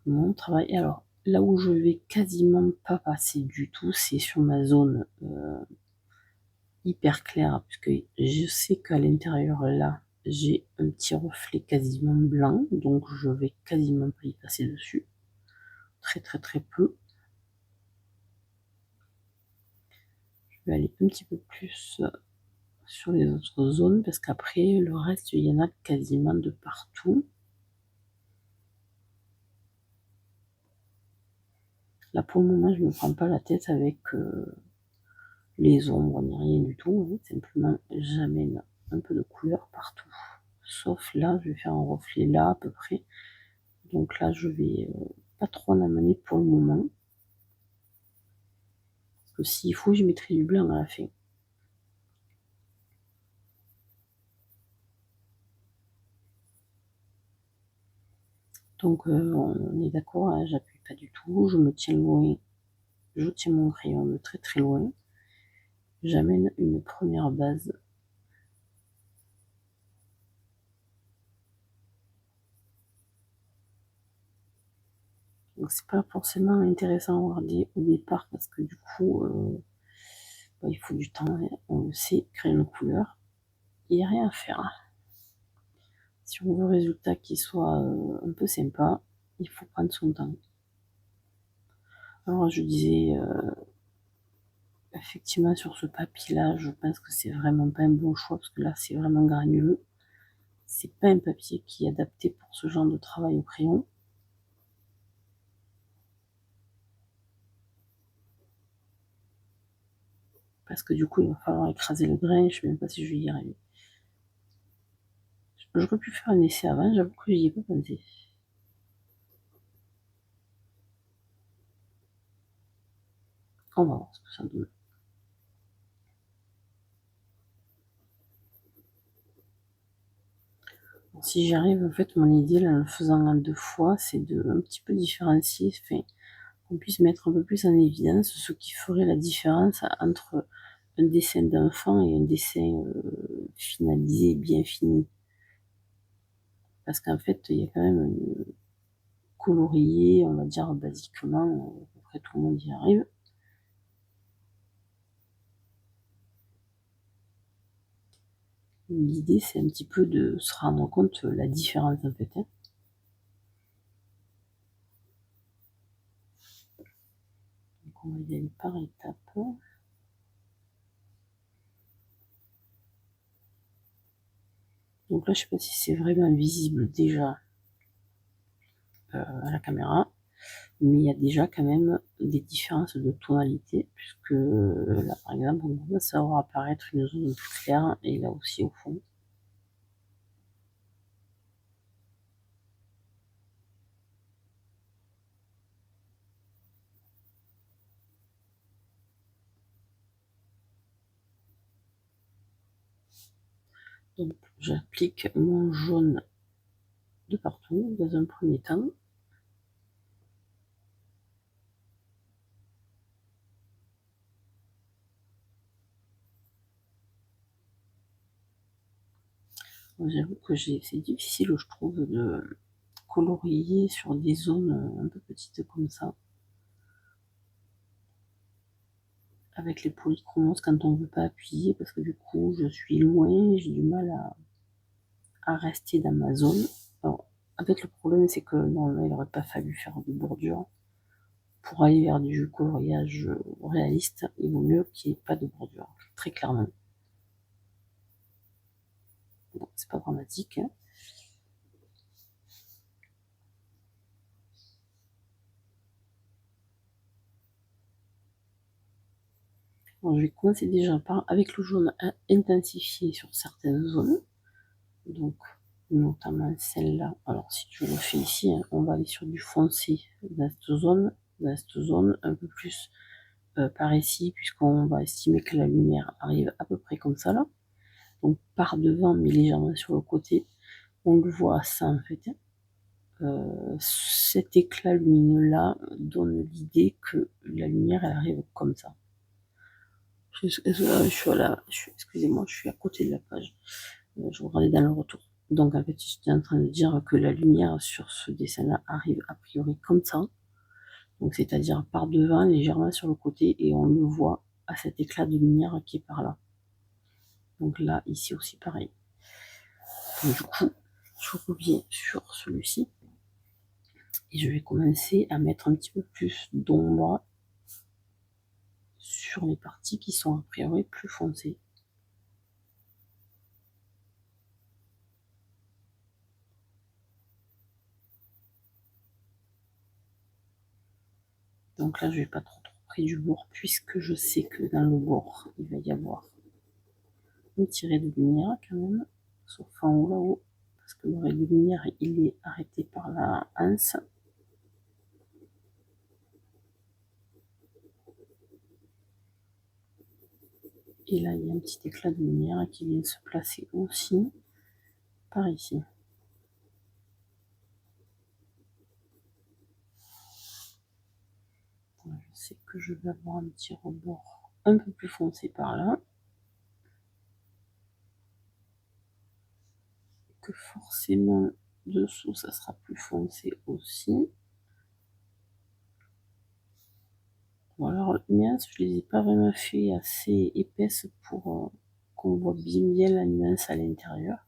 mon travail. Et alors, là où je vais quasiment pas passer du tout, c'est sur ma zone hyper claire, puisque je sais qu'à l'intérieur, là, j'ai un petit reflet quasiment blanc, donc je vais quasiment pas y passer dessus. Très très très peu. Je vais aller un petit peu plus sur les autres zones, parce qu'après, le reste, il y en a quasiment de partout. Là, pour le moment, je ne me prends pas la tête avec les ombres, ni rien du tout. Hein. Simplement, j'amène un peu de couleur partout. Sauf là, je vais faire un reflet là, à peu près. Donc là, je vais pas trop en amener pour le moment. Parce que s'il faut, je mettrai du blanc à la fin. Donc on est d'accord, hein, j'appuie pas du tout, je me tiens loin, je tiens mon crayon de très très loin. J'amène une première base. Donc c'est pas forcément intéressant à regarder au départ, parce que du coup bah, il faut du temps, hein. On le sait, créer une couleur, il n'y a rien à faire. Hein. Si on veut un résultat qui soit un peu sympa, il faut prendre son temps. Alors je disais, effectivement sur ce papier là, je pense que c'est vraiment pas un bon choix, parce que là c'est vraiment granuleux. C'est pas un papier qui est adapté pour ce genre de travail au crayon. Parce que du coup il va falloir écraser le grain, je sais même pas si je vais y arriver. j'aurais pu faire un essai avant, j'avoue que j'y ai pas pensé. On va voir ce que ça donne. Si j'arrive, en fait, mon idée, là, en le faisant en 2 fois, c'est de un petit peu différencier, enfin, qu'on puisse mettre un peu plus en évidence ce qui ferait la différence entre un dessin d'enfant et un dessin finalisé, bien fini. Parce qu'en fait, il y a quand même colorié, on va dire basiquement, à peu près tout le monde y arrive. L'idée, c'est un petit peu de se rendre compte la différence, en fait. Hein. Donc, on va y aller par étapes. Donc là, je sais pas si c'est vraiment visible déjà à la caméra, mais il y a déjà quand même des différences de tonalité, puisque là, par exemple, on commence à voir apparaître une zone plus claire, et là aussi au fond. Donc, j'applique mon jaune de partout dans un premier temps. J'avoue que c'est difficile, je trouve, de colorier sur des zones un peu petites comme ça. Avec les polychromos quand on ne veut pas appuyer, parce que du coup, je suis loin, j'ai du mal à rester dans ma zone. Alors, en fait, le problème, c'est que normalement, il n'aurait pas fallu faire de bordure. Pour aller vers du coloriage réaliste, il vaut mieux qu'il n'y ait pas de bordure, très clairement. Bon, c'est pas dramatique. Hein. Alors, je vais commencer déjà par avec le jaune intensifié sur certaines zones, donc notamment celle-là. Alors si tu le fais ici, hein, on va aller sur du foncé dans cette zone un peu plus par ici, puisqu'on va estimer que la lumière arrive à peu près comme ça là. Donc par devant, mais légèrement sur le côté, on le voit à ça en fait. Cet éclat lumineux là donne l'idée que la lumière elle arrive comme ça. Excusez-moi, je suis à côté de la page. Je regardais dans le retour. Donc en fait, j'étais en train de dire que la lumière sur ce dessin-là arrive a priori comme ça. Donc c'est-à-dire par devant, légèrement sur le côté, et on le voit à cet éclat de lumière qui est par là. Donc là, ici aussi pareil. Donc, du coup, je reviens sur celui-ci. Et je vais commencer à mettre un petit peu plus d'ombre sur les parties qui sont a priori plus foncées. Donc là, je vais pas trop près du bord, puisque je sais que dans le bord, il va y avoir une tirée de lumière quand même, sauf en haut là-haut, parce que le ray de lumière, il est arrêté par la anse. Et là, il y a un petit éclat de lumière qui vient se placer aussi par ici. Je sais que je vais avoir un petit rebord un peu plus foncé par là. Que forcément dessous ça sera plus foncé aussi. Bon alors les nuances je les ai pas vraiment fait assez épaisses pour qu'on voit bien la nuance à l'intérieur.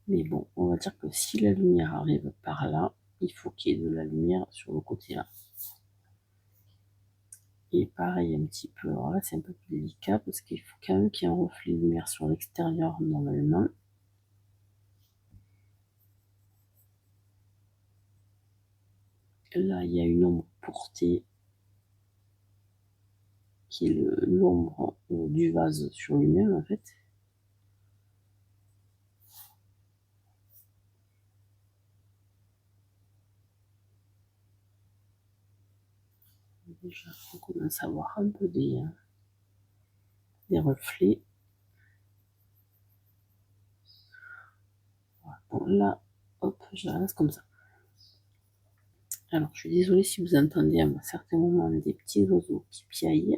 Mais bon, on va dire que si la lumière arrive par là, il faut qu'il y ait de la lumière sur le côté là. Et pareil un petit peu, alors là c'est un peu plus délicat parce qu'il faut quand même qu'il y ait un reflet de lumière sur l'extérieur normalement. Là il y a une ombre portée qui est l'ombre du vase sur lui-même en fait. Déjà, on commence à voir un peu des reflets. Voilà. Bon, là, hop, je la laisse comme ça. Alors, je suis désolée si vous entendez à certains moments des petits oiseaux qui piaillent,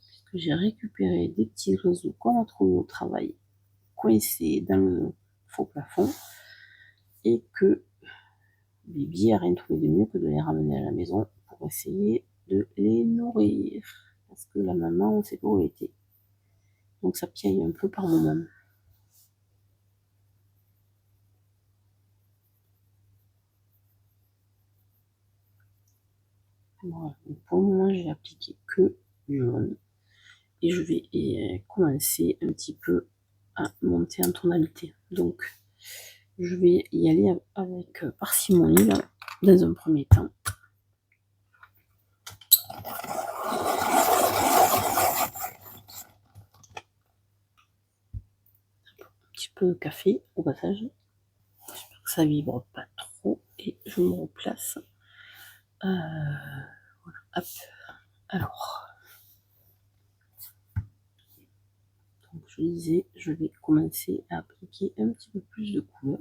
puisque j'ai récupéré des petits oiseaux qu'on a trouvés au travail, coincés dans le faux plafond, et que Bibi a rien trouvé de mieux que de les ramener à la maison pour essayer de les nourrir. Parce que la maman, on ne sait pas où elle était. Donc ça piaille un peu par moment. Voilà. Donc pour le moment, j'ai appliqué que du jaune. Et je vais commencer un petit peu à monter en tonalité. Donc je vais y aller avec parcimonie là, dans un premier temps. Un petit peu de café au passage. J'espère que ça vibre pas trop. Et je me replace. Voilà. Hop. Alors. Donc je disais, je vais commencer à appliquer un petit peu plus de couleur.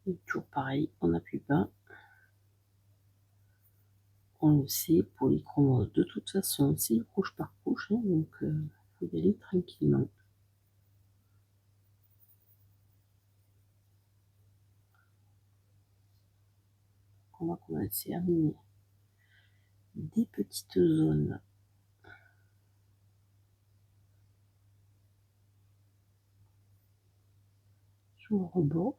Et toujours pareil, on n'appuie pas. On le sait, polychromose, de toute façon, c'est couche par couche, hein, donc il faut y aller tranquillement. On va commencer à mener des petites zones sur le rebord.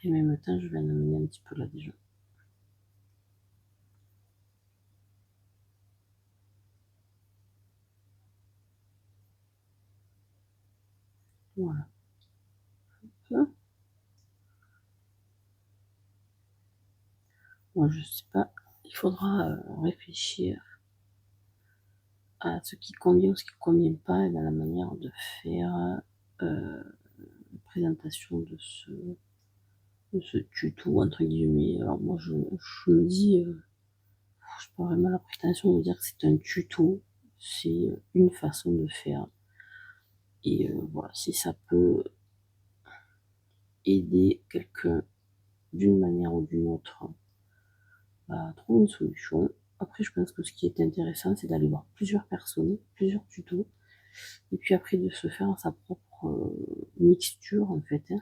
Et en même temps, je vais en amener un petit peu là déjà. Voilà. Moi, je sais pas, il faudra réfléchir à ce qui convient ou ce qui convient pas et dans la manière de faire la présentation de ce tuto entre guillemets. Alors moi je me dis, je pas vraiment la prétention de dire que c'est un tuto, c'est une façon de faire. Et voilà, si ça peut aider quelqu'un d'une manière ou d'une autre à trouver une solution. Après, je pense que ce qui est intéressant, c'est d'aller voir plusieurs personnes, plusieurs tutos, et puis après de se faire sa propre mixture en fait. Hein.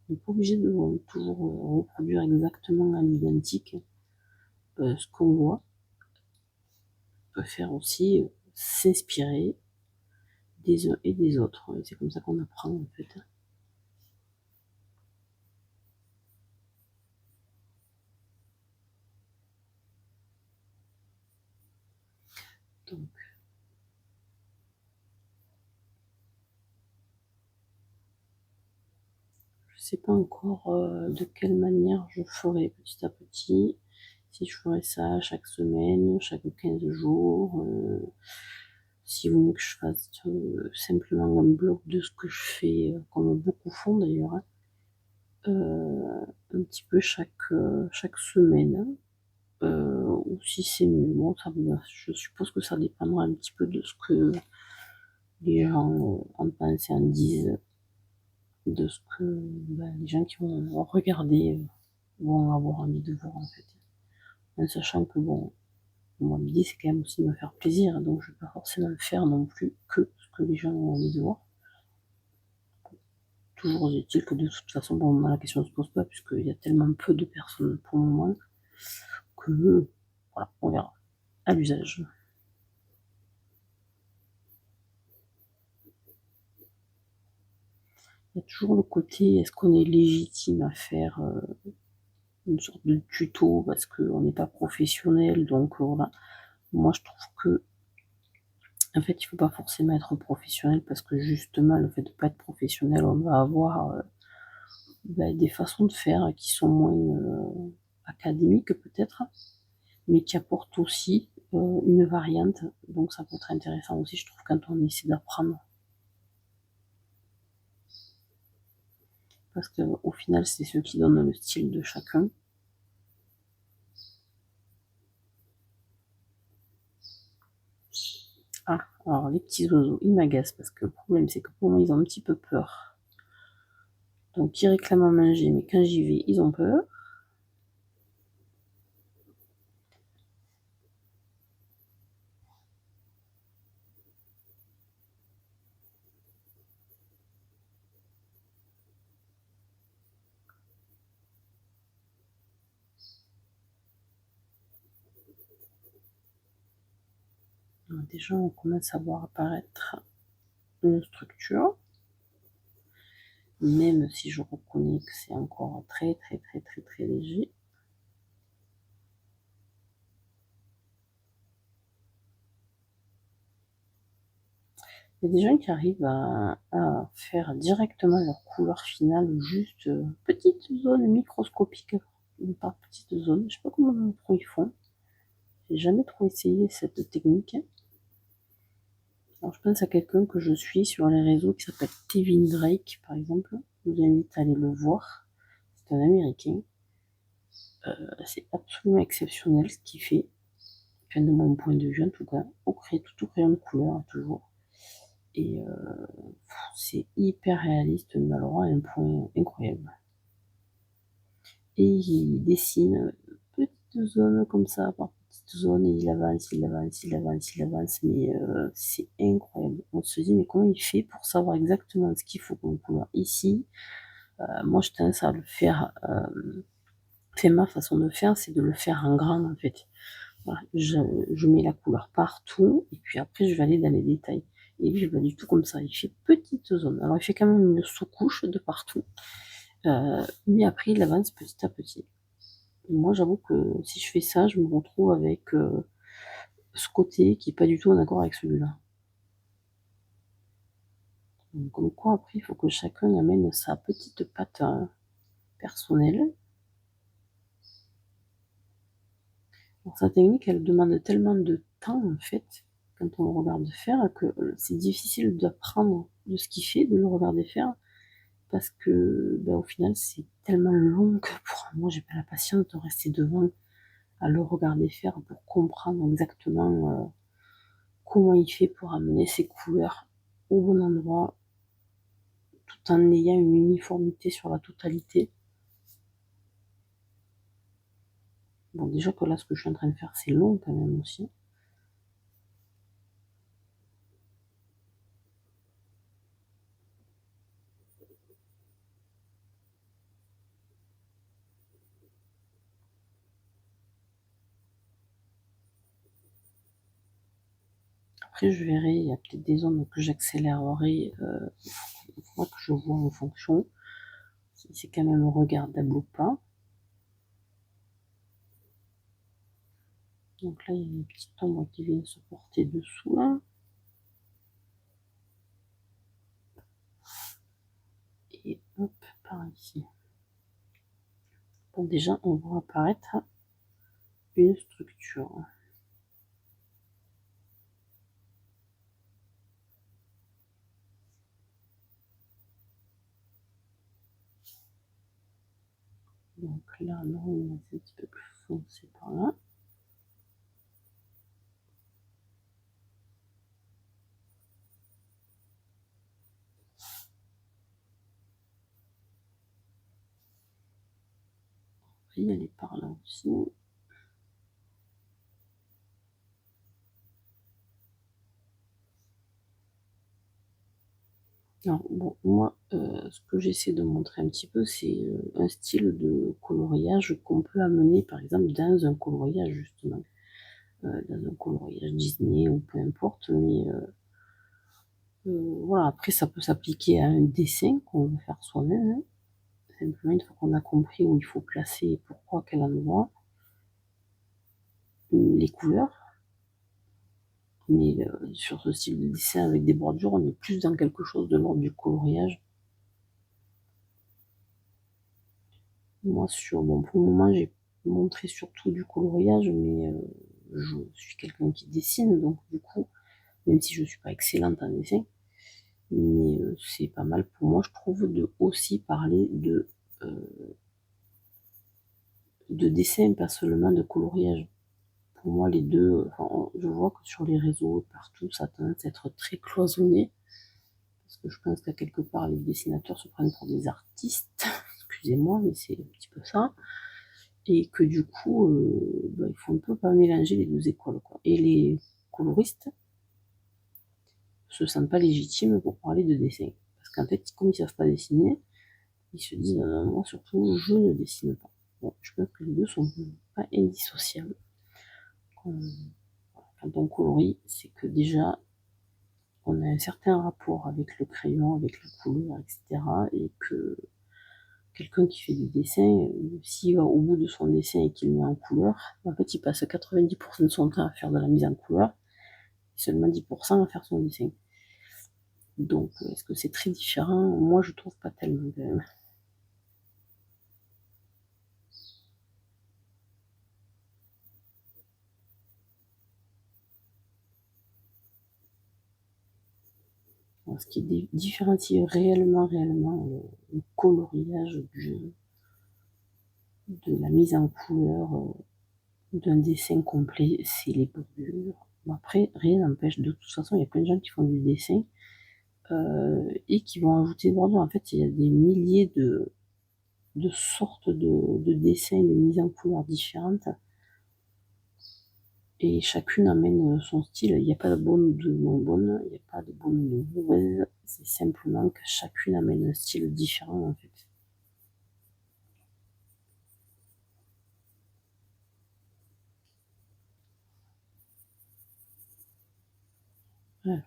On n'est pas obligé de toujours reproduire exactement à l'identique ce qu'on voit. On peut faire aussi s'inspirer des uns et des autres. Et c'est comme ça qu'on apprend en fait. Donc, je sais pas encore de quelle manière je ferai petit à petit. Si je ferai ça chaque semaine, chaque 15 jours. Si vous voulez que je fasse simplement un bloc de ce que je fais, comme beaucoup font d'ailleurs, hein, un petit peu chaque semaine. Ou si c'est mieux. Bon, je suppose que ça dépendra un petit peu de ce que les gens en pensent et en disent, de ce que les gens qui vont regarder vont avoir envie de voir en fait. En sachant que bon, moi l'idée c'est quand même aussi de me faire plaisir, donc je ne vais pas forcément faire non plus que ce que les gens ont envie de voir. Toujours est-il que de toute façon, bon, la question ne se pose pas puisqu'il y a tellement peu de personnes pour le moment que voilà, on verra à l'usage. Il y a toujours le côté, est-ce qu'on est légitime à faire une sorte de tuto parce qu'on n'est pas professionnel, donc voilà. Moi, je trouve que, en fait, il faut pas forcément être professionnel parce que justement, le fait de pas être professionnel, on va avoir des façons de faire qui sont moins académiques peut-être, mais qui apportent aussi une variante. Donc ça peut être intéressant aussi, je trouve, quand on essaie d'apprendre. Parce qu'au final, c'est ce qui donne le style de chacun. Ah, alors les petits oiseaux, ils m'agacent parce que le problème, c'est que pour moi, ils ont un petit peu peur. Donc ils réclament à manger, mais quand j'y vais, ils ont peur. Donc, déjà, on commence à voir apparaître une structure, même si je reconnais que c'est encore très très très très très léger. Il y a des gens qui arrivent à faire directement leur couleur finale, juste petite zone microscopique, par petite zone. Je sais pas comment trop ils font. J'ai jamais trop essayé cette technique. Alors je pense à quelqu'un que je suis sur les réseaux qui s'appelle Kevin Drake, par exemple. Je vous invite à aller le voir. C'est un Américain. C'est absolument exceptionnel ce qu'il fait. Enfin, de mon point de vue en tout cas. Tout au crayon de couleur, toujours. Et c'est hyper réaliste, mais alors à un point incroyable. Et il dessine petites zones comme ça, par petites zones, et il avance, il avance, il avance, il avance, mais c'est incroyable. On se dit, mais comment il fait pour savoir exactement ce qu'il faut comme couleur ici? Moi, je tendance à le faire, c'est ma façon de faire, c'est de le faire en grand en fait. Voilà, je mets la couleur partout, et puis après, je vais aller dans les détails. Et lui, je pas du tout comme ça. Il fait petite zone. Alors, il fait quand même une sous-couche de partout. Mais après, il avance petit à petit. Et moi, j'avoue que si je fais ça, je me retrouve avec ce côté qui est pas du tout en accord avec celui-là. Donc, comme quoi, après, il faut que chacun amène sa petite patte personnelle. Alors, sa technique, elle demande tellement de temps, en fait, quand on le regarde faire, que c'est difficile d'apprendre de ce qu'il fait, de le regarder faire, parce que, au final, c'est tellement long que pour moi, j'ai pas la patience de rester devant à le regarder faire pour comprendre exactement comment il fait pour amener ses couleurs au bon endroit, tout en ayant une uniformité sur la totalité. Bon, déjà que là, ce que je suis en train de faire, c'est long quand même aussi. Après, je verrai, il y a peut-être des zones que j'accélérerai, il faudra que je vois en fonction si c'est quand même regardable ou pas. Donc là, il y a une petite ombre qui vient se porter dessous là. Et hop, par ici. Bon, déjà, on voit apparaître une structure. Donc là, non, c'est un petit peu plus foncé par là. Oui, elle est par là aussi. Alors, bon, moi, ce que j'essaie de montrer un petit peu, c'est un style de coloriage qu'on peut amener, par exemple, dans un coloriage, justement. Dans un coloriage Disney ou peu importe, mais Voilà, après ça peut s'appliquer à un dessin qu'on veut faire soi-même, hein. Simplement une fois qu'on a compris où il faut placer et pourquoi, quel endroit, les couleurs. Mais sur ce style de dessin avec des bordures, on est plus dans quelque chose de l'ordre du coloriage. Moi, pour le moment, j'ai montré surtout du coloriage, mais je suis quelqu'un qui dessine, donc du coup, même si je suis pas excellente en dessin, mais c'est pas mal pour moi, je trouve, de aussi parler de dessin, pas seulement de coloriage. Pour moi, les deux, enfin, je vois que sur les réseaux, partout, ça a tendance à être très cloisonné, parce que je pense qu'à quelque part, les dessinateurs se prennent pour des artistes, excusez-moi, mais c'est un petit peu ça, et que du coup, il faut un peu pas mélanger les deux écoles, quoi. Et les coloristes se sentent pas légitimes pour parler de dessin, parce qu'en fait, comme ils savent pas dessiner, ils se disent, moi surtout, je ne dessine pas. Bon, je pense que les deux sont pas indissociables. Quand on colorie, c'est que déjà, on a un certain rapport avec le crayon, avec la couleur, etc. Et que quelqu'un qui fait des dessins, s'il va au bout de son dessin et qu'il le met en couleur, en fait, il passe 90% de son temps à faire de la mise en couleur et seulement 10% à faire son dessin. Donc, est-ce que c'est très différent? Moi, je trouve pas tellement quand même. Ce qui différencie réellement le coloriage de la mise en couleur d'un dessin complet, c'est les bordures. Bon, après, rien n'empêche, de toute façon, il y a plein de gens qui font du dessin et qui vont ajouter des bordures. En fait, il y a des milliers de sortes de dessins, de mises en couleur différentes. Et chacune amène son style. Il n'y a pas de bonne ou de moins bonne, il n'y a pas de bonne ou de mauvaise. C'est simplement que chacune amène un style différent, en fait. Ouais.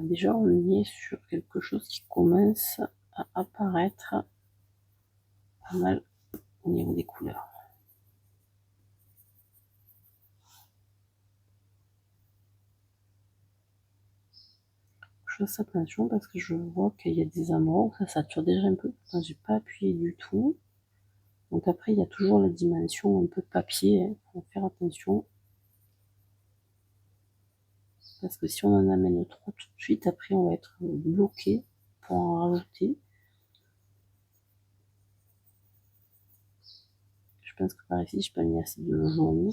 Déjà, on y est sur quelque chose qui commence à apparaître pas mal au niveau des couleurs. Je fasse attention parce que je vois qu'il y a des endroits où ça sature déjà un peu. Enfin, j'ai pas appuyé du tout. Donc après, il y a toujours la dimension un peu papier, hein. Faut faire attention. Parce que si on en amène trop tout de suite, après on va être bloqué pour en rajouter. Je pense que par ici, je peux mis assez de jaune.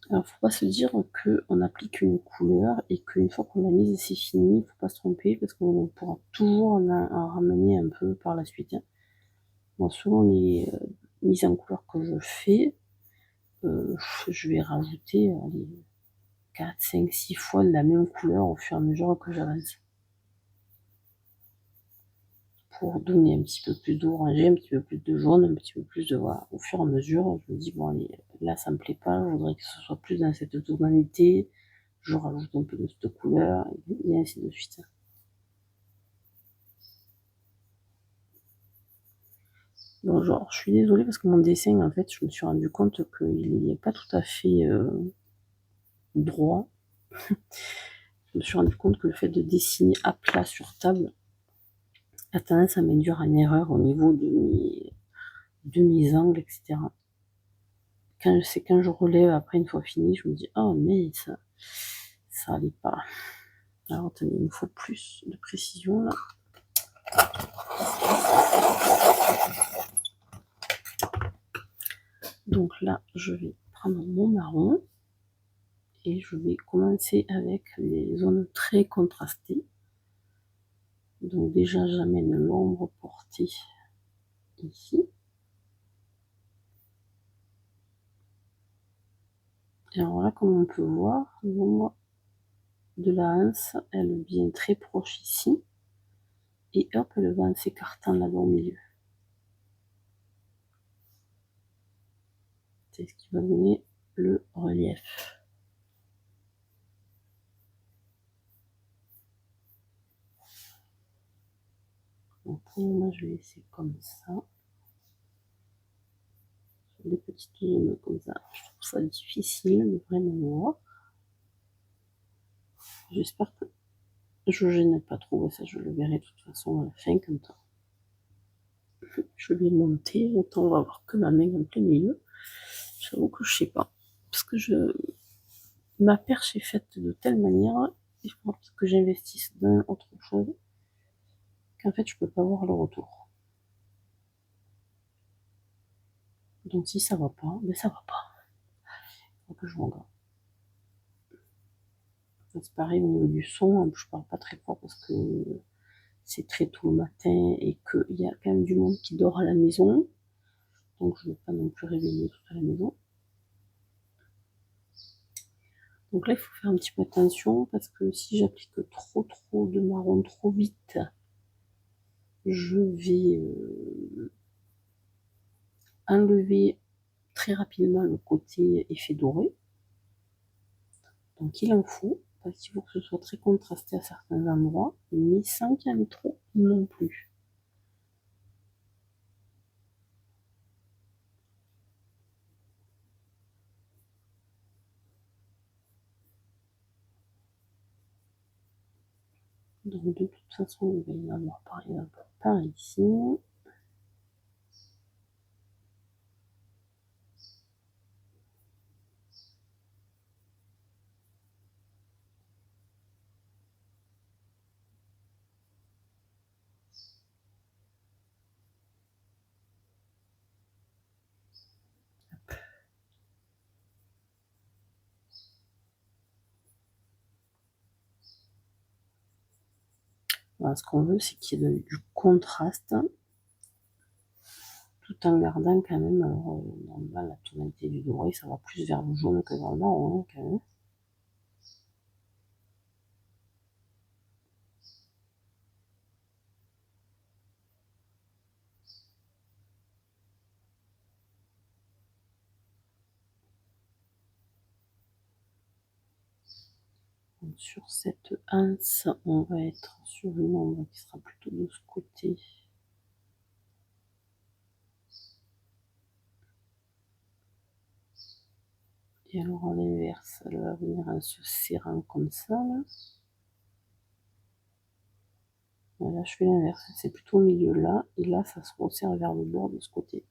Alors, faut pas se dire qu'on applique une couleur et qu'une fois qu'on l'a mise, c'est fini. Faut pas se tromper parce qu'on pourra toujours en ramener un peu par la suite, hein. Bon, selon les mises en couleur que je fais, je vais rajouter 4, 5, 6 fois la même couleur au fur et à mesure que j'avance. Pour donner un petit peu plus d'orangé, un petit peu plus de jaune, un petit peu plus de voilà. Au fur et à mesure, je me dis bon allez, là ça me plaît pas, je voudrais que ce soit plus dans cette tonalité, je rajoute un peu de cette couleur, et ainsi de suite. Bon, genre, je suis désolée parce que mon dessin, en fait, je me suis rendu compte qu'il n'est pas tout à fait droit. Je me suis rendu compte que le fait de dessiner à plat sur table a tendance à m'induire en erreur au niveau de mes angles, etc. Quand je relève après une fois fini, je me dis oh mais ça allait pas. Alors attendez, il me faut plus de précision là. Donc là, je vais prendre mon marron et je vais commencer avec les zones très contrastées. Donc déjà, j'amène l'ombre portée ici. Et alors là, comme on peut voir, l'ombre de la anse, elle vient très proche ici. Et hop, elle va en s'écartant là-bas au milieu. C'est ce qui va donner le relief. Donc pour le moment, je vais laisser comme ça. Des petites zones comme ça. Je trouve ça difficile de vraiment voir. J'espère que je ne gêne pas trop. Ça, je le verrai de toute façon à la fin quand je vais monter. Autant on va voir que ma main en plein milieu. J'avoue que je sais pas. Parce que ma perche est faite de telle manière, il faut que j'investisse dans autre chose, qu'en fait je peux pas voir le retour. Donc si ça va pas, ben ça va pas. Il faut que je regarde. C'est pareil au niveau du son, je parle pas très fort parce que c'est très tôt le matin et qu'il y a quand même du monde qui dort à la maison. Donc je ne veux pas non plus réveiller toute la maison. Donc là il faut faire un petit peu attention parce que si j'applique trop de marron trop vite, je vais enlever très rapidement le côté effet doré. Donc il en faut, parce qu'il faut que ce soit très contrasté à certains endroits, mais sans qu'il y en ait trop non plus. Donc de toute façon, il va y en avoir par exemple par ici. Voilà, ce qu'on veut, c'est qu'il y ait du contraste, tout en gardant quand même, alors, normalement, la tonalité du doré, ça va plus vers le jaune que vers le marron, hein, quand même. Donc, sur cette anse, on va être sur une ombre qui sera plutôt de ce côté. Et alors à l'inverse, elle va venir en se serrant comme ça, là. Voilà, je fais l'inverse, c'est plutôt au milieu là, et là ça se resserre vers le bord de ce côté.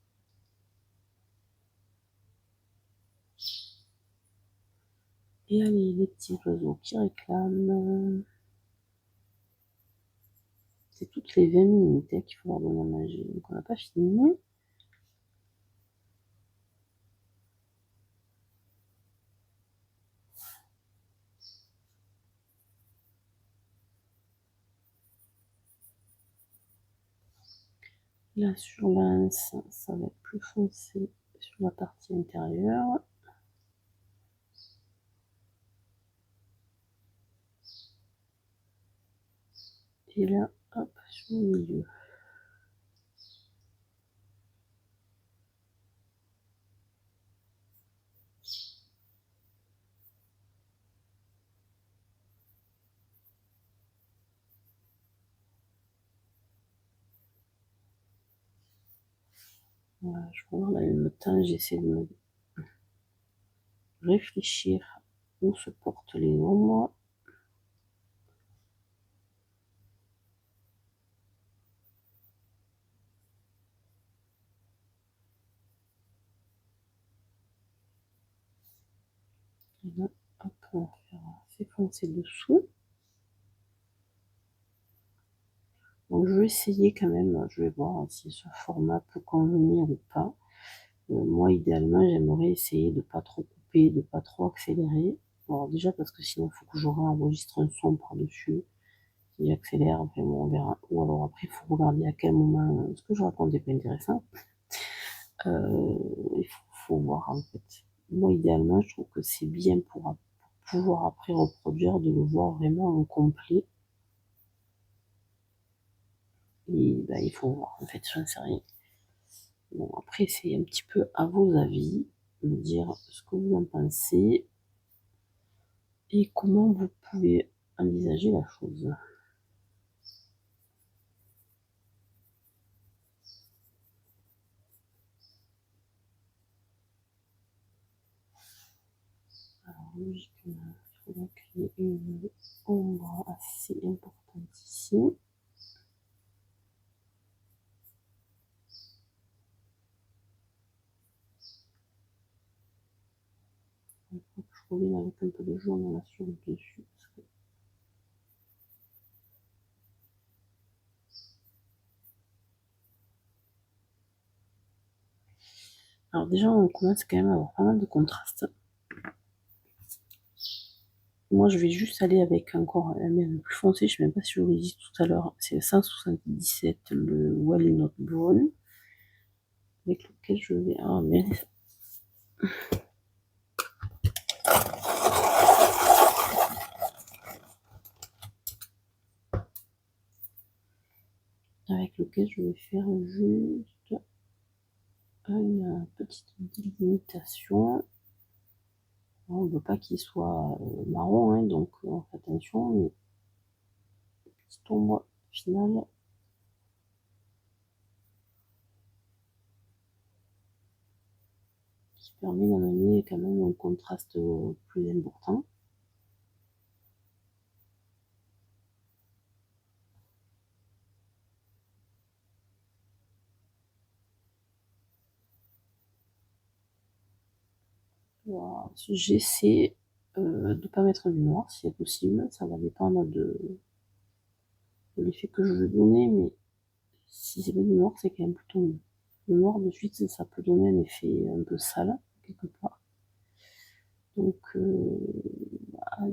Et allez, les petits oiseaux qui réclament. C'est toutes les 20 minutes qu'il faut leur donner à manger, donc on n'a pas fini. Là sur l'anse, ça va être plus foncé sur la partie intérieure. Et là, hop, sur le milieu. Voilà, je vois là le temps, j'essaie de me réfléchir où se portent les ombres. Et là, hop, on va faire assez foncé dessous. Donc je vais essayer quand même, je vais voir si ce format peut convenir ou pas. Moi idéalement j'aimerais essayer de pas trop couper, de pas trop accélérer. Alors déjà parce que sinon il faut que je réenregistre un son par-dessus. si j'accélère, enfin bon, on verra. Ou alors après, il faut regarder à quel moment ce que je raconte n'est pas intéressant. Il faut voir en fait. Moi, idéalement, je trouve que c'est bien pour pouvoir après reproduire, de le voir vraiment en complet. Et ben, il faut voir, en fait, j'en sais rien. Bon, après, c'est un petit peu à vos avis, me dire ce que vous en pensez et comment vous pouvez envisager la chose. Alors, logiquement, il faudrait qu'il y ait une ombre assez importante ici. Il faut que je revienne avec un peu de jaune là sur le dessus. Alors déjà, on commence quand même à avoir pas mal de contrastes. Moi, je vais juste aller avec encore un même plus foncé, je ne sais même pas si je vous l'ai dit tout à l'heure, c'est le 177, le Walnut Brown, avec lequel je vais... Ah, mais... Avec lequel je vais faire juste une petite délimitation. On ne veut pas qu'il soit marron, hein, donc on fait attention, mais petite ombre finale. Qui permet d'amener quand même un contraste plus important. Voilà. J'essaie de ne pas mettre du noir si c'est possible, ça va dépendre de l'effet que je veux donner, mais si c'est pas du noir, c'est quand même plutôt mieux. Le noir de suite, ça peut donner un effet un peu sale, quelque part. Donc, à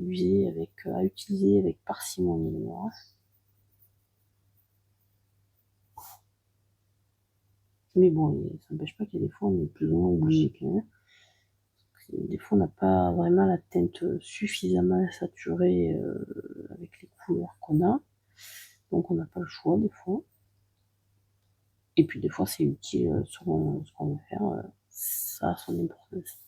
utiliser avec parcimonie le noir. Mais bon, ça n'empêche pas qu'il y a des fois, on est plus ou moins obligé quand même. Des fois, on n'a pas vraiment la teinte suffisamment saturée avec les couleurs qu'on a. Donc, on n'a pas le choix des fois. Et puis, des fois, c'est utile selon ce qu'on veut faire. Ça a son importance.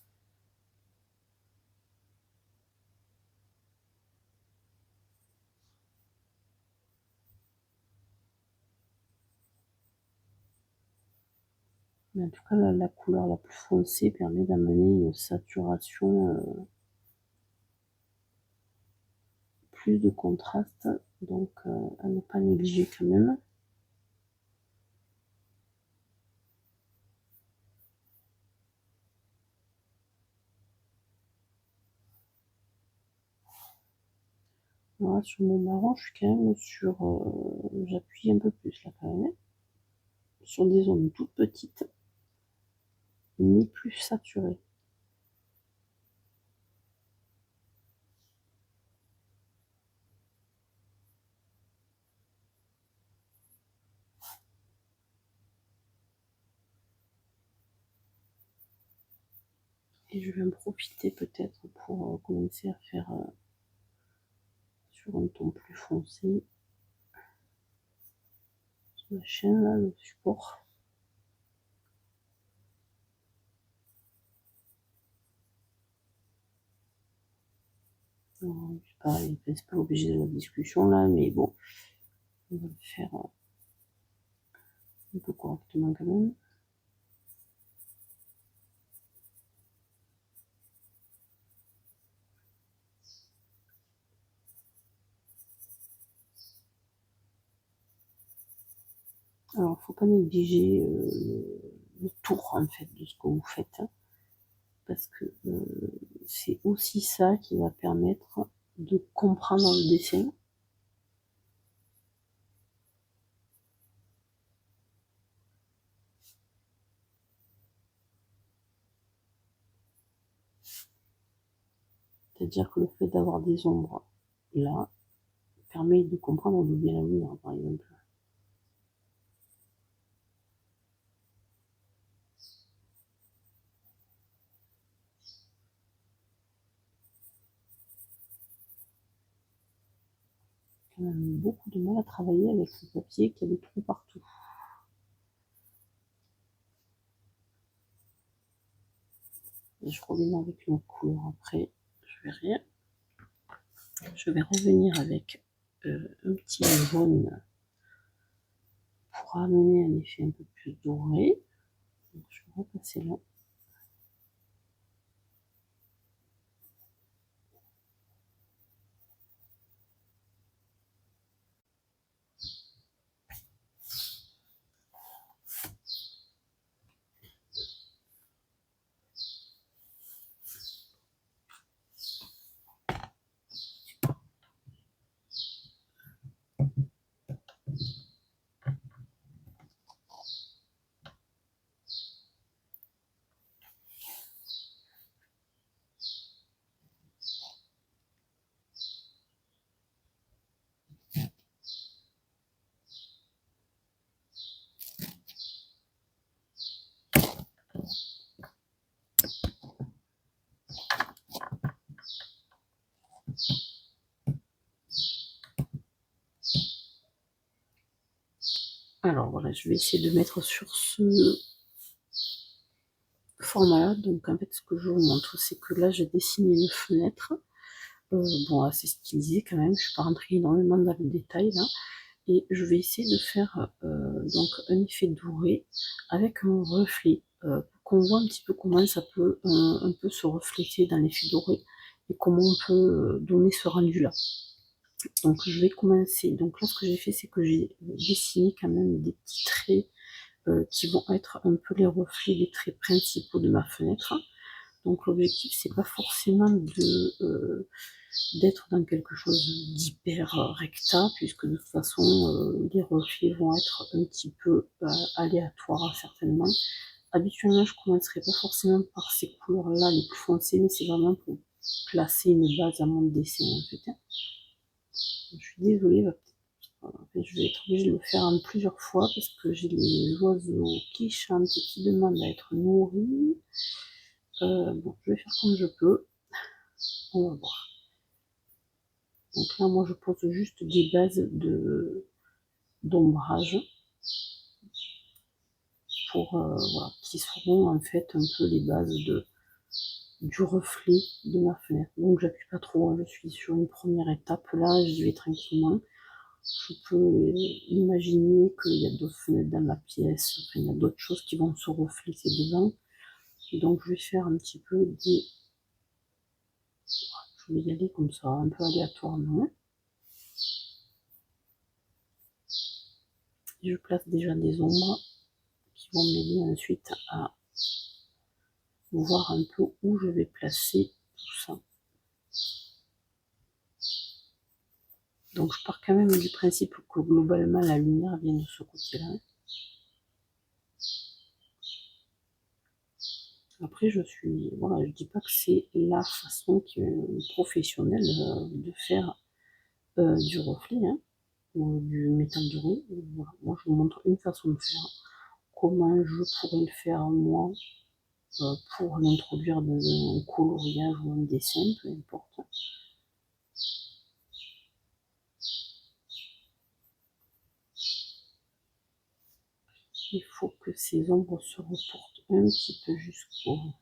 Mais en tout cas, la couleur la plus foncée permet d'amener une saturation, plus de contraste. Donc, à ne pas négliger quand même. Voilà, sur mon marron, je suis quand même sur... j'appuie un peu plus là quand même. Sur des zones toutes petites, mais plus saturées. Et je vais en profiter peut-être pour commencer à faire sur un ton plus foncé sur la chaîne, là, le support. Pareil, c'est pas obligé de la discussion là, mais bon, on va le faire un peu correctement quand même. Alors, faut pas négliger le tour en fait de ce que vous faites, hein, parce que c'est aussi ça qui va permettre de comprendre le dessin. C'est-à-dire que le fait d'avoir des ombres là permet de comprendre d'où vient la lumière, par exemple. Quand même beaucoup de mal à travailler avec ce papier qui a des trous partout. Et je reviens avec une autre couleur après, je verrai. Je vais revenir avec un petit jaune pour amener un effet un peu plus doré. Donc, je vais repasser là. Alors voilà, je vais essayer de mettre sur ce format-là. Donc en fait, ce que je vous montre, c'est que là, j'ai dessiné une fenêtre. Bon, assez stylisée quand même, je suis pas rentrée énormément dans le détail là. Et je vais essayer de faire donc un effet doré avec un reflet, pour qu'on voit un petit peu comment ça peut un peu se refléter dans l'effet doré et comment on peut donner ce rendu là. Donc je vais commencer, donc là ce que j'ai fait c'est que j'ai dessiné quand même des petits traits qui vont être un peu les reflets des traits principaux de ma fenêtre. Donc l'objectif c'est pas forcément d'être dans quelque chose d'hyper recta, puisque de toute façon les reflets vont être un petit peu aléatoires certainement. Habituellement je commencerai pas forcément par ces couleurs là les plus foncées, mais c'est vraiment pour placer une base à mon dessin en fait. Je suis désolée, je vais être obligée de le faire en plusieurs fois parce que j'ai les oiseaux qui chantent et qui demandent à être nourris. Bon, je vais faire comme je peux. On va voir. Donc là, moi, je pose juste des bases d'ombrage pour voilà, qui seront en fait un peu les bases du reflet de ma fenêtre. Donc j'appuie pas trop, hein, je suis sur une première étape là, j'y vais tranquillement. Je peux imaginer qu'il y a d'autres fenêtres dans la pièce, enfin, il y a d'autres choses qui vont se refléter dedans. Et donc je vais faire un petit peu des... Je vais y aller comme ça, un peu aléatoirement. Et je place déjà des ombres qui vont m'aider ensuite à voir un peu où je vais placer tout ça. Donc je pars quand même du principe que globalement la lumière vient de ce côté-là. Après voilà, je dis pas que c'est la façon professionnelle de faire du reflet, hein, ou du métal doré. Voilà. Moi je vous montre une façon de faire. Comment je pourrais le faire moi pour l'introduire dans un coloriage ou un dessin, peu importe. Il faut que ces ombres se reportent un petit peu jusqu'en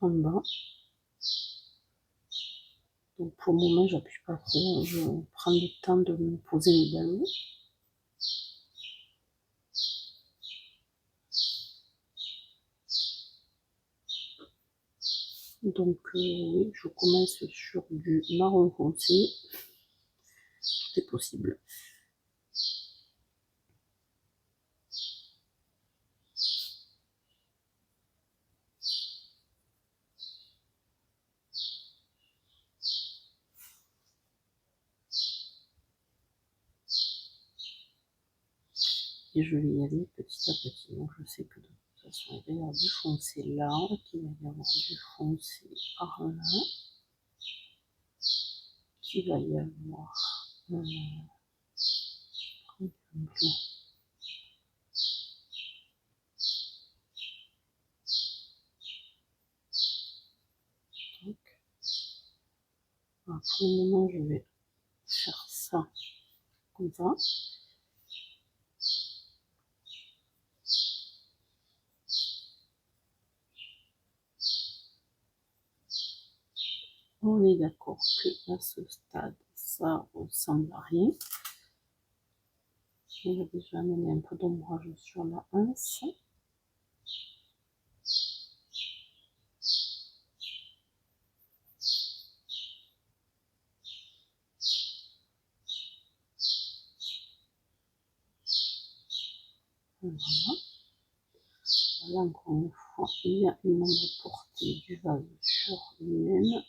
bas. Donc pour le moment, j'appuie pas trop, je prends le temps de me poser les ballons. Donc oui, je commence sur du marron foncé, tout est possible. Et je vais y aller petit à petit. Donc je sais que de toute façon, il va y avoir du foncé là, qu'il va y avoir du foncé par là, qu'il va y avoir Pour le moment, je vais faire ça comme ça. On est d'accord que à ce stade, ça ressemble à rien. On va déjà amener un peu d'ombrage sur la anse. Voilà. Là, encore une fois, il y a une ombre portée du vase sur lui-même.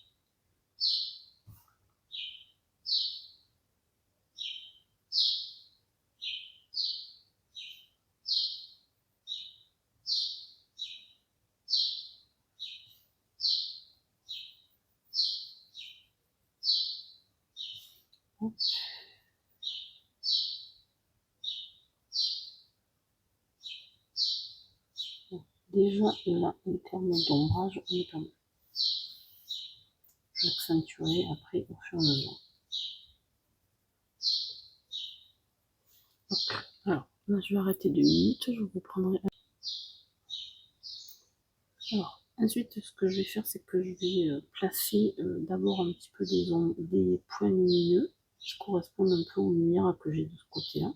Déjà là, en termes d'ombrage, on est pas mal. J'accentuerai après au fur et à mesure. Alors là, je vais arrêter 2 minutes, je vous reprendrai. Alors, ensuite, ce que je vais faire, c'est que je vais placer d'abord un petit peu des points lumineux qui correspondent un peu aux lumières que j'ai de ce côté-là.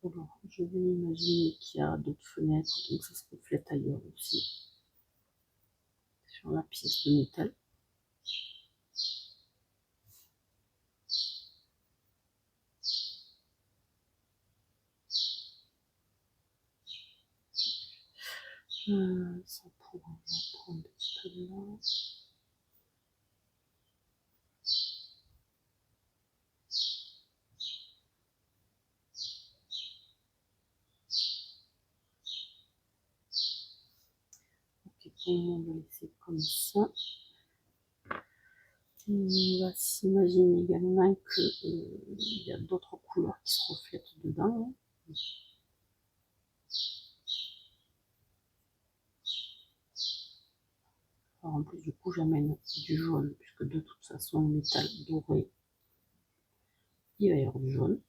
Alors, je vais imaginer qu'il y a d'autres fenêtres, donc ça se reflète ailleurs aussi, sur la pièce de métal. Ça pourrait être un petit peu de là. Ok, pour le moment, on va laisser comme ça. On va s'imaginer également qu'il y a d'autres couleurs qui se reflètent dedans. Alors en plus, du coup, j'amène du jaune, puisque de toute façon, le métal doré, il va y avoir du jaune.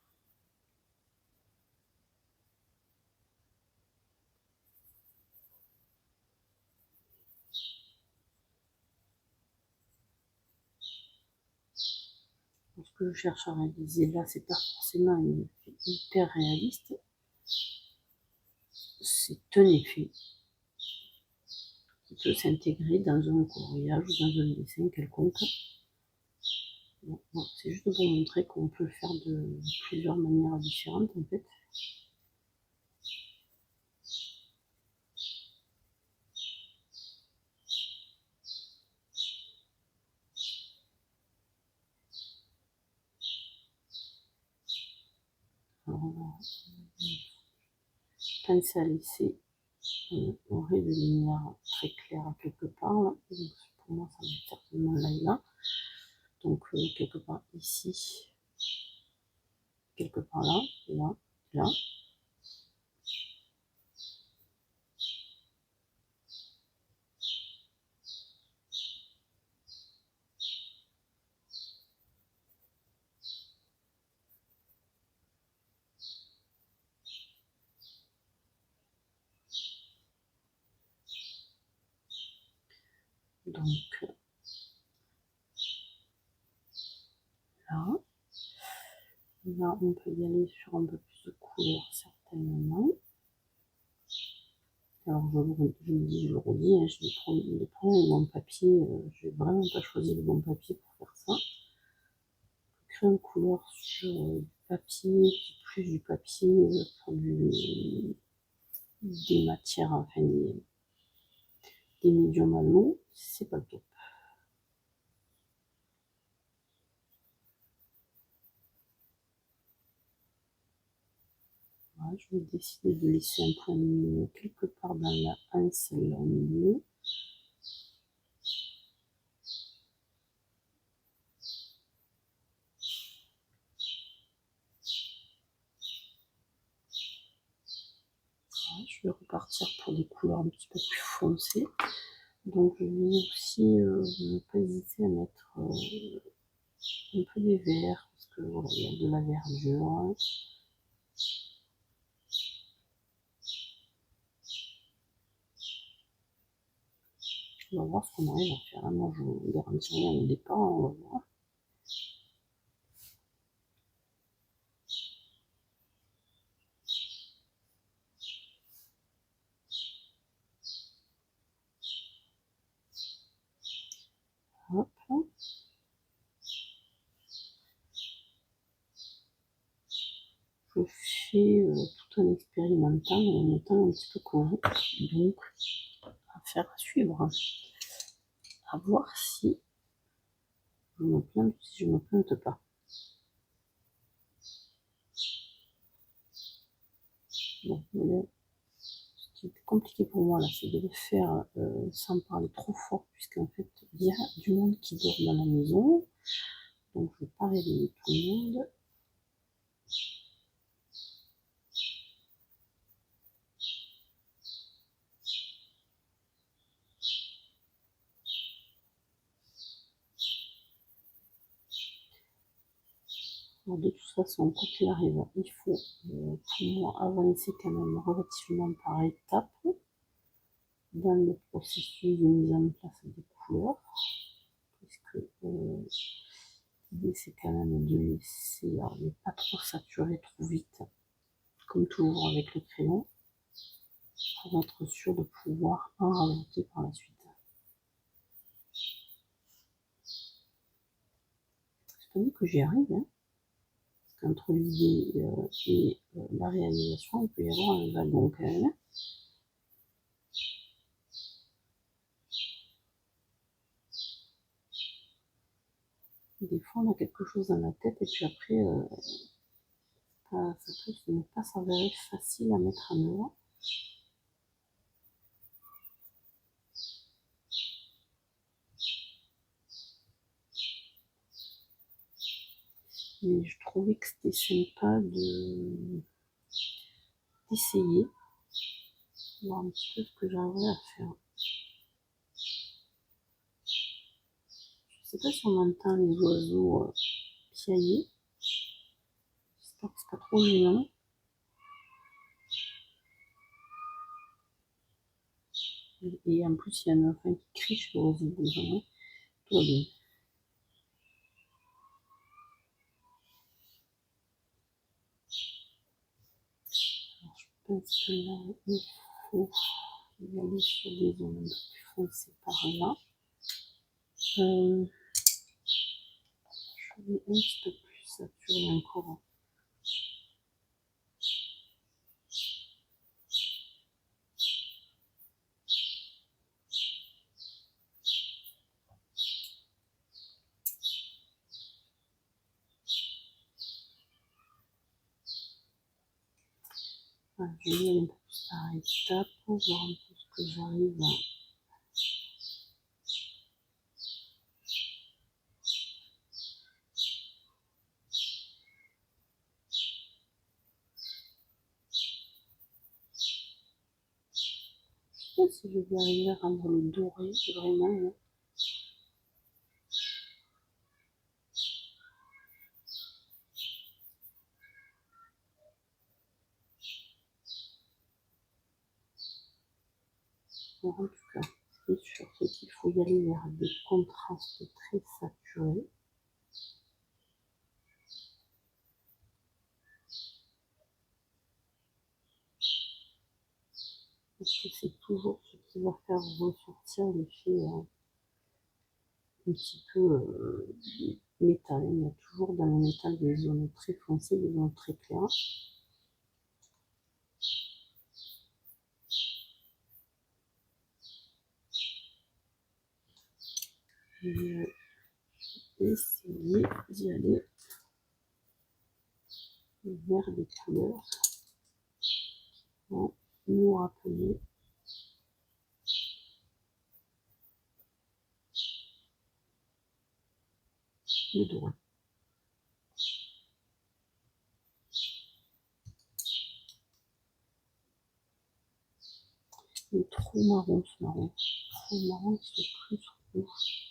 Ce que je cherche à réaliser là, c'est pas forcément un effet hyper réaliste. C'est un effet qui peut s'intégrer dans un coloriage ou dans un dessin quelconque. Bon, c'est juste pour montrer qu'on peut le faire de plusieurs manières différentes en fait. Alors on va penser à laisser un ray de lumière très clair quelque part là. Donc, pour moi, ça va être certainement là et là. Donc quelque part ici, quelque part là, là, là. Donc là, on peut y aller sur un peu plus de couleurs certainement. Alors je me dis, je le redis, hein, je vais prendre le bon papier, je vais vraiment pas choisir le bon papier pour faire ça. Créer une couleur sur du papier, plus du papier pour des matières, enfin des médiums à l'eau, c'est pas le top. Voilà, je vais décider de laisser un point de milieu quelque part dans la anse là au milieu. Voilà, je vais repartir pour des couleurs un petit peu plus foncées. Donc je vais aussi ne pas hésiter à mettre un peu des verts, parce que voilà, il y a de la verdure. On va voir ce qu'on arrive à faire. Moi, je vous garantis rien au départ, on va voir. Hop. Je fais tout en expérimentant, mais en étant un petit peu couru. Donc, affaire à suivre. À voir si je me plante ou si je ne me plante pas. Bon, ce qui est compliqué pour moi là, c'est de le faire sans parler trop fort, puisqu'en fait, il y a du monde qui dort dans la maison. Donc, je ne vais pas réveiller tout le monde. Alors, de toute façon, quoi qu'il arrive, il faut pour moi avancer quand même relativement par étapes dans le processus de mise en place des couleurs, puisque l'idée c'est quand même de laisser, ne pas trop saturer trop vite, comme toujours avec le crayon, pour être sûr de pouvoir en rajouter par la suite. C'est pas dit que j'y arrive, hein, parce qu'entre l'idée et la réalisation, il peut y avoir un wagon quand même. Des fois, on a quelque chose dans la tête et puis après, ça peut ne pas s'avérer facile à mettre en œuvre. Mais je trouvais que c'était sympa d'essayer, voir un petit peu ce que j'arrivais à faire. Je sais pas si on entend les oiseaux piailler. J'espère que c'est pas trop gênant. Et en plus, il y a un enfant qui crie sur l'oiseau. Donc, tout va bien. Alors, je pense que là, il faut y aller sur des zones un peu plus foncées par là. Je vais un petit peu plus saturer encore. Voilà, je vais y aller un peu plus par étapes pour voir un peu ce que j'arrive à. Je sais pas si je vais arriver à rendre le doré vraiment. Là. En tout cas, ce qui est sûr, c'est qu'il faut y aller vers des contrastes très saturés. Parce que c'est toujours ce qui va faire ressortir l'effet un petit peu métal. Il y a toujours dans le métal des zones très foncées, des zones très claires. Je vais essayer d'y aller vers des couleurs pour nous rappeler le droit. Il est trop marron ce marron. Trop marron qui se plus rouge.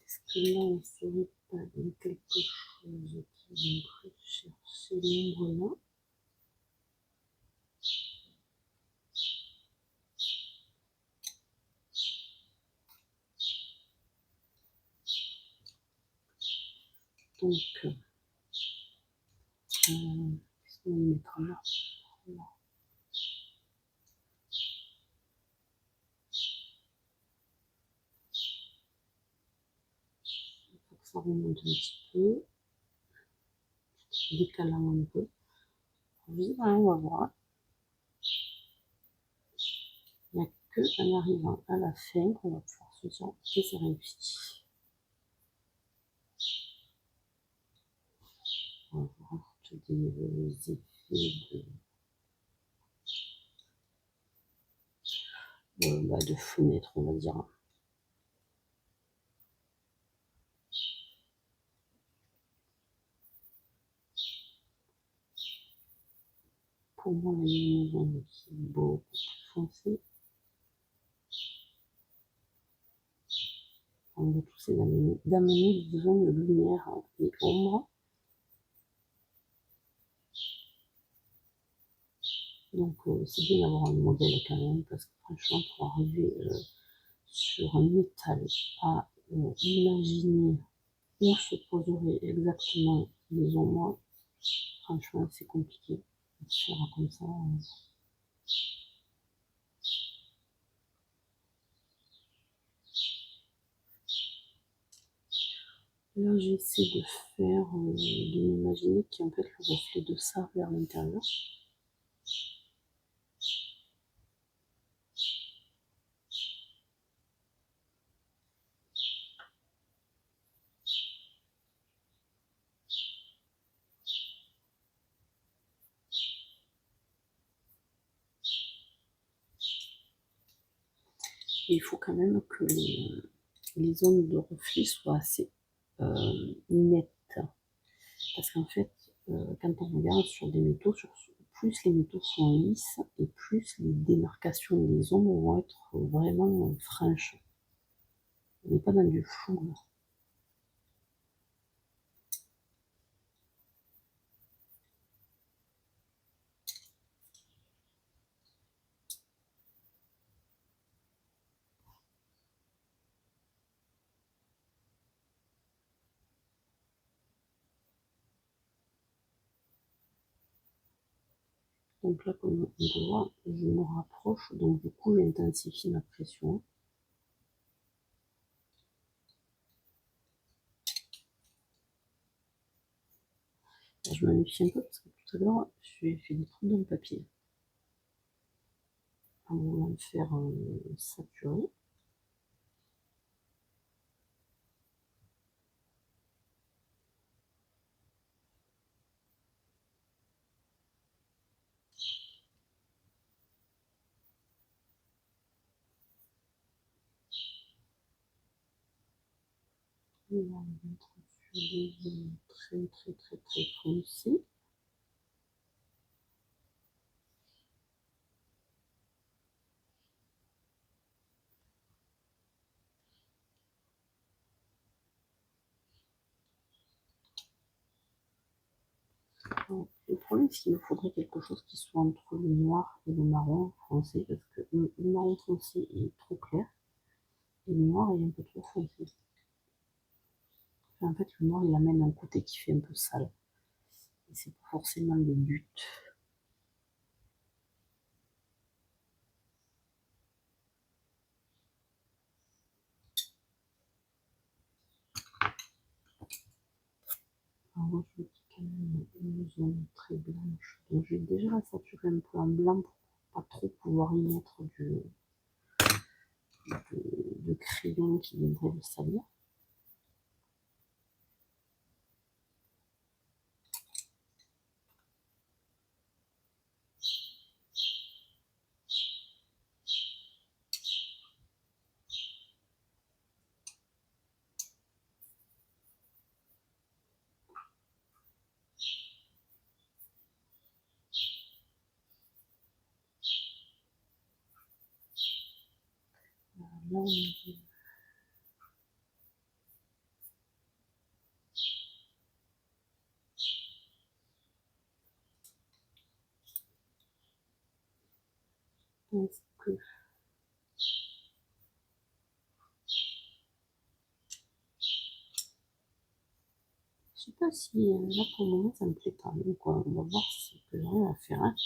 Est-ce que là on ne serait pas dans quelque chose qui vient chercher l'ombre là? Donc, qu'est-ce qu'on va mettre là? Voilà. Il faut que ça remonte un petit peu, décalant un peu. On va voir. Il n'y a que en arrivant à la fin qu'on va pouvoir se dire que c'est réussi. On va voir des effets de fenêtre, on va dire. Pour moi, la lumière qui est beaucoup plus foncée. On va tous d'amener, disons, de lumière et ombre. Donc, c'est bien d'avoir un modèle quand même, parce que franchement, pour arriver sur un métal à imaginer où se poseraient exactement les ombres, franchement, c'est compliqué de faire comme ça. Là, j'essaie de faire, de m'imaginer qu'il y a en fait le reflet de ça vers l'intérieur. Et il faut quand même que les zones de reflet soient assez nettes. Parce qu'en fait, quand on regarde sur des métaux, plus les métaux sont lisses et plus les démarcations des ombres vont être vraiment franches. On n'est pas dans du flou là. Donc là, comme on peut voir, je me rapproche, donc du coup, j'intensifie ma pression. Là, je me méfie un peu parce que tout à l'heure, j'ai fait des trous dans le papier. On va le faire saturer. On va le mettre sur des zones très foncées. Alors, le problème, c'est qu'il me faudrait quelque chose qui soit entre le noir et le marron foncé, parce que le marron foncé est trop clair et le noir est un peu trop foncé. En fait, le noir, il amène un côté qui fait un peu sale. Et c'est pas forcément le but. moi je dis quand même une zone très blanche. Donc je vais déjà la saturer un peu en blanc pour pas trop pouvoir y mettre de crayon qui viendrait le salir. Là, on est est-ce que je sais pas si là pour le moment ça me plaît pas. Donc on va voir ce que j'arrive à faire. Hein.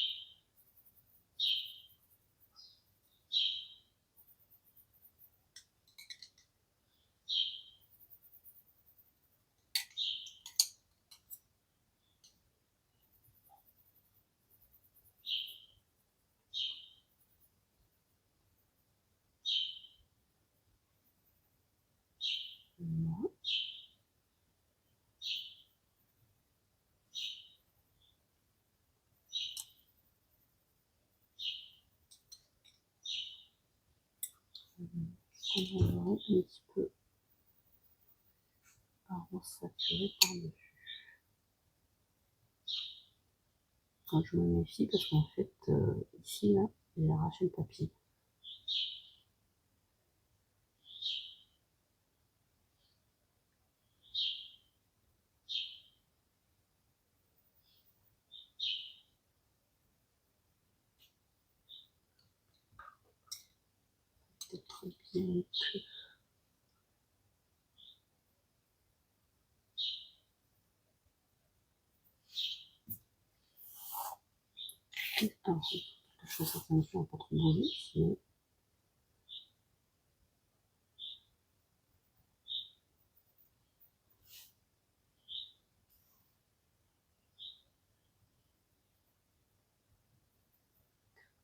Voilà. On va un petit peu resaturer par-dessus. Quand je me méfie parce qu'en fait ici là j'ai arraché le papier. Peut-être bien que alors, je fasse attention à pas trop bouger, sinon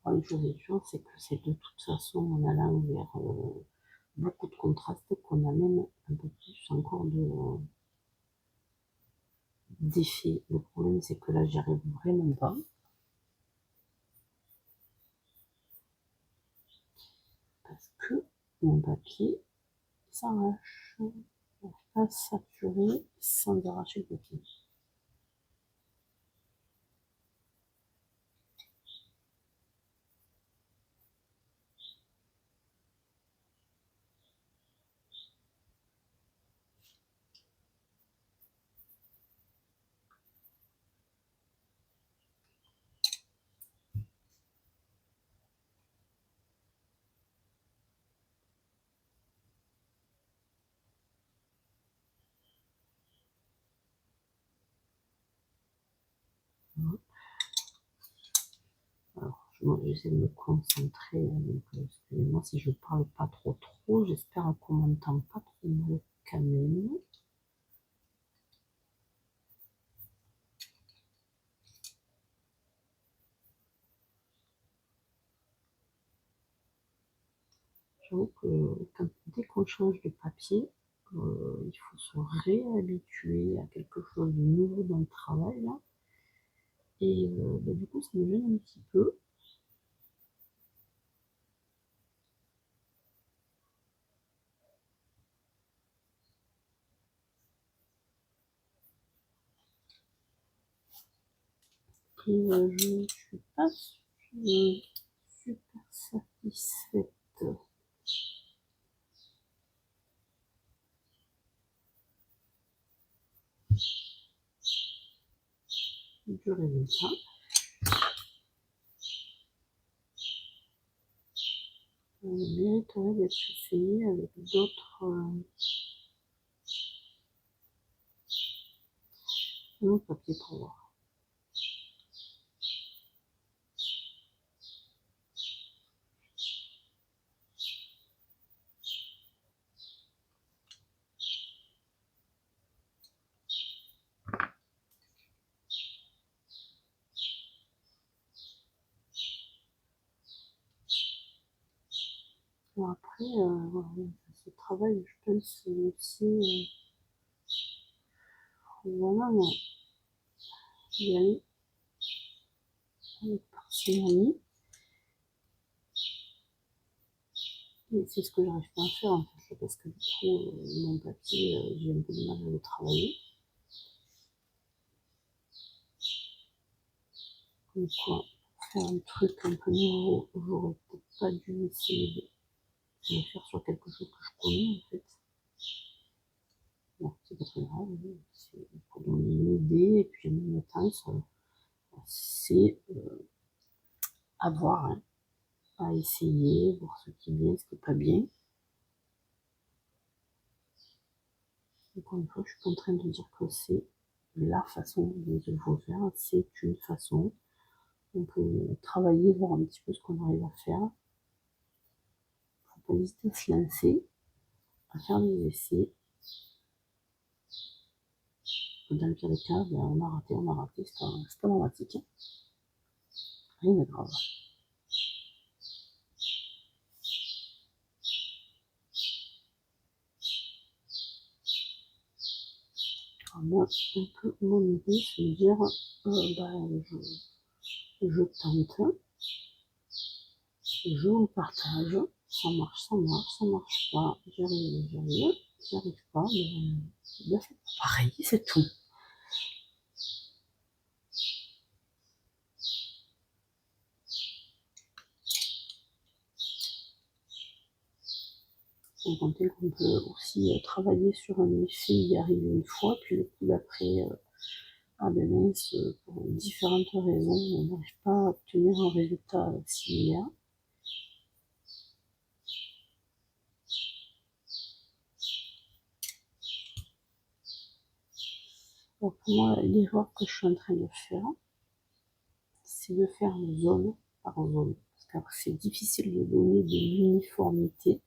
une chose est sûre, c'est que c'est de toute façon en allant vers beaucoup de contraste qu'on amène un peu plus encore d'effet. Le problème c'est que là j'y arrive vraiment pas. Parce que mon papier s'arrache. On va saturer sans arracher le papier. Alors, j'essaie de me concentrer, donc excusez-moi si je parle pas trop, j'espère qu'on m'entend pas trop mal quand même. J'avoue que dès qu'on change de papier, il faut se réhabituer à quelque chose de nouveau dans le travail, là. Et du coup, ça me gêne un petit peu. Et je ne suis pas super satisfaite du résultat. On mériterait d'être essayé avec d'autres papiers pour voir. Bon, après, voilà, ce travail, je pense aussi, voilà, y aller avec parcimonie. Et c'est ce que j'arrive pas à faire en fait, parce que du coup, mon papier, j'ai un peu de mal à le travailler. Donc, quoi, faire un truc un peu nouveau, j'aurais peut-être pas dû essayer de le faire sur quelque chose que je connais en fait. Bon, c'est pas très grave, hein, c'est pour donner une idée, et puis en même temps, c'est à voir, hein, à essayer, voir ce qui est bien, ce qui est pas bien. Encore une fois, je suis pas en train de dire que c'est la façon dont il faut faire, c'est une façon. On peut travailler, voir un petit peu ce qu'on arrive à faire. Faut pas hésiter à se lancer, à faire des essais. Dans le pire des cas, ben, on a raté, c'est pas dramatique, hein. Rien de grave. Alors moi, un peu mon idée, c'est de dire, ben, je tente, je partage, ça marche pas, j'y arrive, j'y arrive pas, mais ben, c'est pareil, c'est tout. Sans compter qu'on peut aussi travailler sur un effet, y arriver une fois, puis le coup d'après, ah ben mince, pour différentes raisons, on n'arrive pas à obtenir un résultat similaire. Donc pour moi, l'erreur que je suis en train de faire, c'est de faire zone par zone. Parce qu'après, c'est difficile de donner de l'uniformité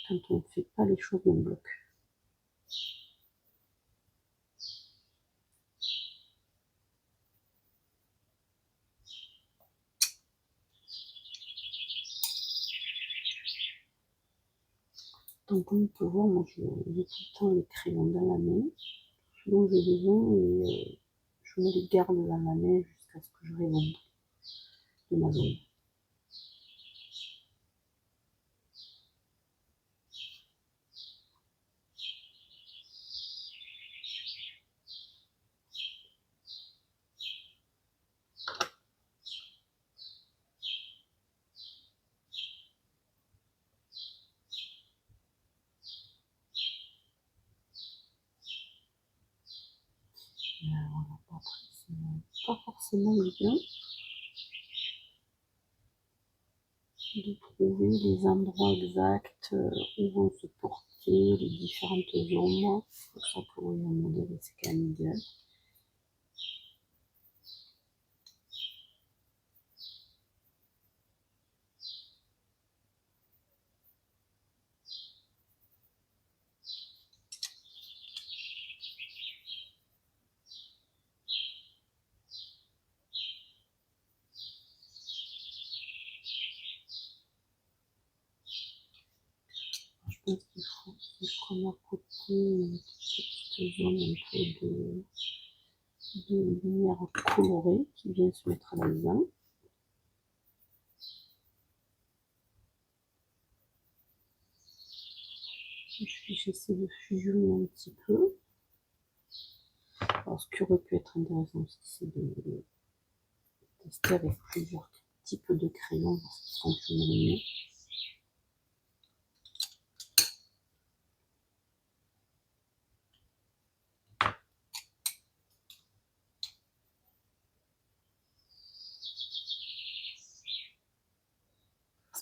quand on ne fait pas les choses en bloc. Donc comme on peut voir, moi j'ai tout le temps les crayons dans la main, ce dont j'ai besoin, et je me les garde dans la main jusqu'à ce que j'arrive au bout de ma zone. Voilà, après, c'est pas forcément évident de trouver les endroits exacts où vont se porter les différentes zones. C'est pour ça que oui, un modèle, c'est quand même idéal. Je pense qu'il faut qu'on à côté une petite zone un peu de lumière colorée qui vient se mettre là-dedans. J'essaie de fusionner un petit peu. Alors, ce qui aurait pu être intéressant aussi, c'est de tester avec plusieurs types de crayons, voir ce qui fonctionne le mieux.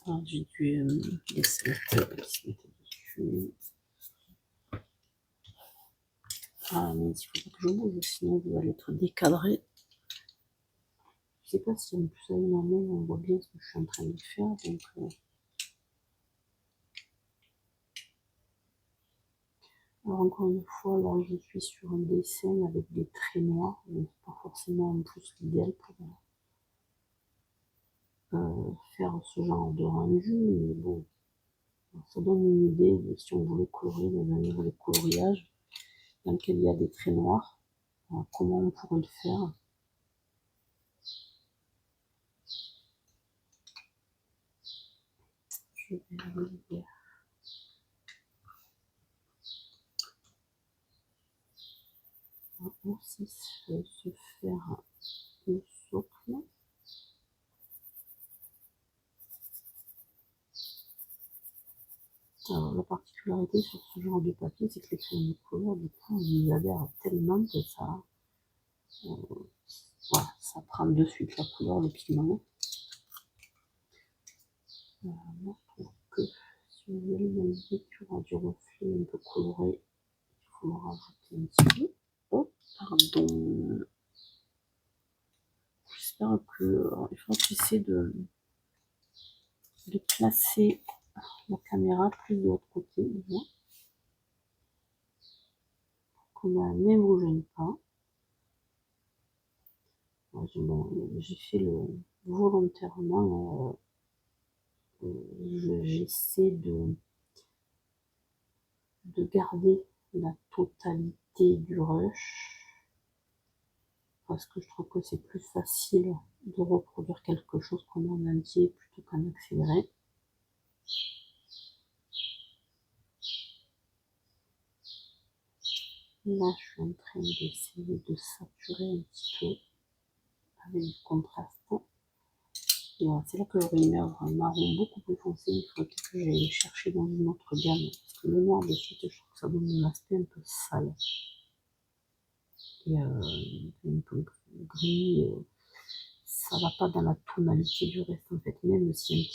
Alors, j'ai dû laisser le table qui se mettait dessus. Ah, mais il faut pas que je bouge, sinon vous allez être décadré. Je sais pas si en plus avec ma main, on voit bien ce que je suis en train de faire, donc alors encore une fois, là je suis sur un dessin avec des traits noirs, donc c'est pas forcément en plus l'idéal pour faire ce genre de rendu, mais bon, Ça donne une idée de si on voulait colorer dans un niveau de coloriage dans lequel il y a des traits noirs, comment on pourrait le faire. Je vais aller aussi se faire le socle. Alors, la particularité sur ce genre de papier, c'est que les crayons de couleur, du coup, ils adhèrent tellement que ça, voilà, ça prend de suite la couleur, le pigment. Moi, je trouve que si on veut réaliser qu'il y aura du reflet un peu coloré, il faut le rajouter un petit peu. Oh, pardon. J'espère que il faut que j'essaie de placer la caméra plus de l'autre côté, déjà. Qu'on ne vous gêne pas. J'ai fait le volontairement. J'essaie de garder la totalité du rush parce que je trouve que c'est plus facile de reproduire quelque chose qu'on a en entier plutôt qu'en accéléré. Là, je suis en train d'essayer de saturer un petit peu avec du contraste. Et voilà, c'est là que j'aurais aimé avoir un marron beaucoup plus foncé. Il faudrait peut-être que j'aille chercher dans une autre gamme. Parce que le noir de suite, je trouve que ça donne un aspect un peu sale. Et un peu gris. Ça va pas dans la tonalité du reste en fait. Même si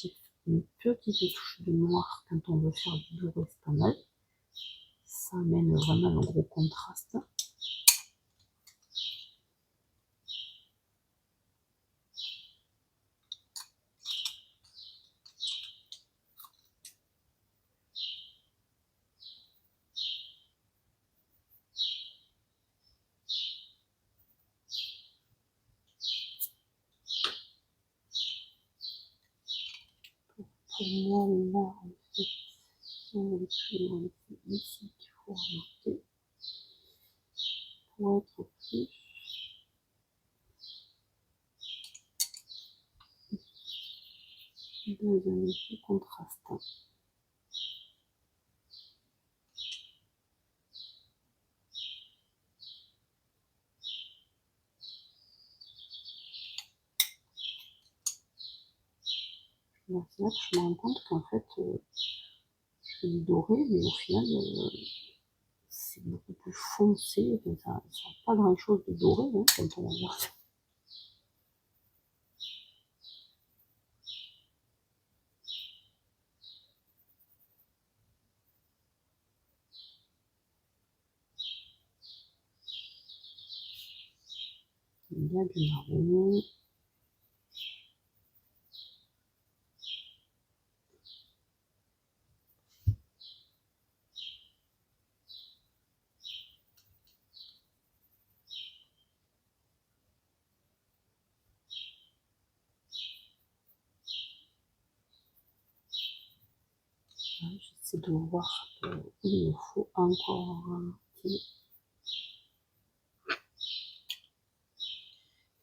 une petite touche de noir quand on veut faire du doré, c'est pas mal. Ça amène vraiment un gros contraste. Pour moi, là, en fait, si on veut plus loin, c'est ici qu'il faut remonter pour être plus dans un effet contrastant. C'est là que je me rends compte qu'en fait, je fais du doré, mais au final, c'est beaucoup plus foncé. Ça n'a pas grand chose de doré hein, quand on regarde. Il y a du marron. J'essaie de voir où il me faut encore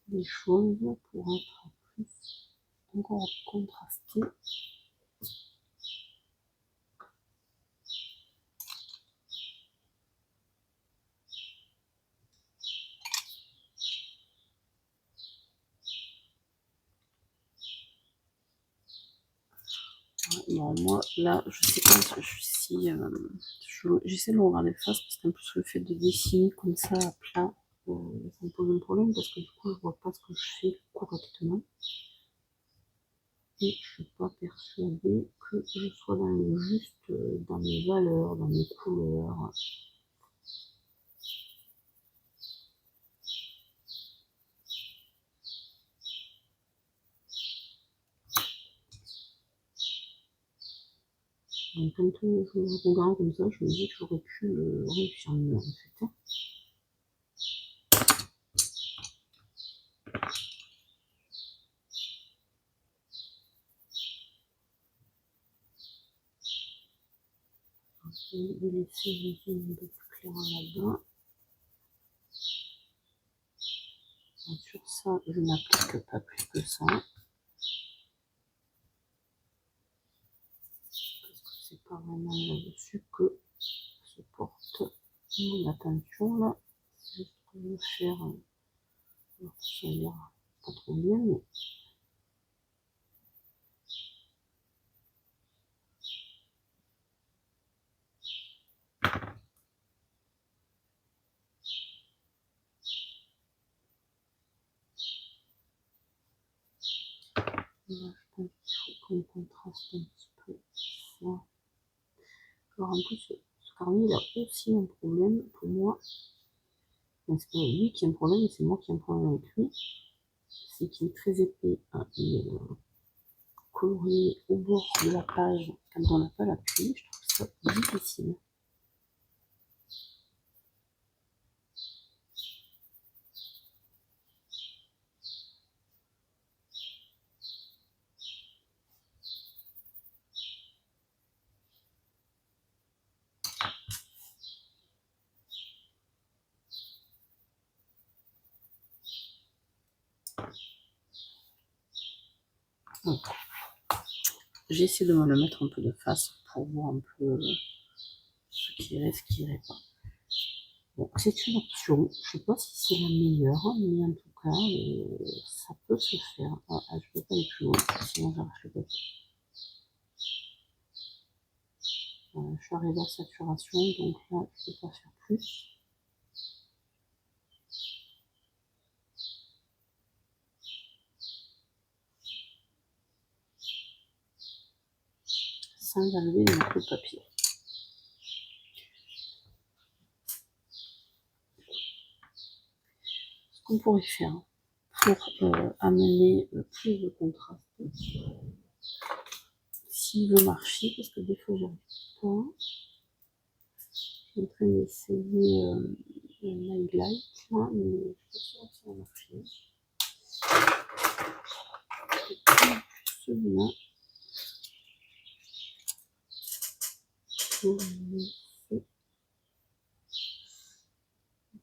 des choses pour être plus encore contrasté. Bon, moi, là, je sais pas si j'essaie de le regarder face parce qu'en plus, le fait de dessiner comme ça à plat, ça me pose un problème parce que du coup, je vois pas ce que je fais correctement. Et je suis pas persuadée que je sois dans le juste, dans mes valeurs, dans mes couleurs. Donc, quand je regarde comme ça, je me dis que j'aurais pu le réussir mieux en fait. de laisser une zone un peu plus claire là-bas. Sur ça, je n'applique pas plus que ça. Parce que c'est pas vraiment là-dessus que se porte mon attention là. C'est juste pour vous faire. Alors, ça a l'air pas trop bien, mais. Là, je pense qu'il faut qu'on contraste un petit peu ça. Alors en plus, ce carnet, il a aussi un problème pour moi. C'est pas lui qui a un problème, c'est moi qui ai un problème avec lui. C'est qu'il est très épais. Hein, il est colorié au bord de la page quand on n'a pas l'appui. Je trouve ça difficile. J'essaie de me le mettre un peu de face pour voir un peu ce qui irait, ce qui irait pas. Bon, c'est une option. Je sais pas si c'est la meilleure, mais en tout cas, ça peut se faire. Ah, je peux pas aller plus loin, sinon j'arrache le papier. Je suis arrivée à saturation, donc là, je peux pas faire plus. Sans enlever les morceaux de papier. Ce qu'on pourrait faire pour amener plus de contraste, s'il veut marcher, parce que des fois j'arrive pas. Je suis en train d'essayer un highlight là, mais je suis pas sûre que ça va marcher. Celui-là. Pour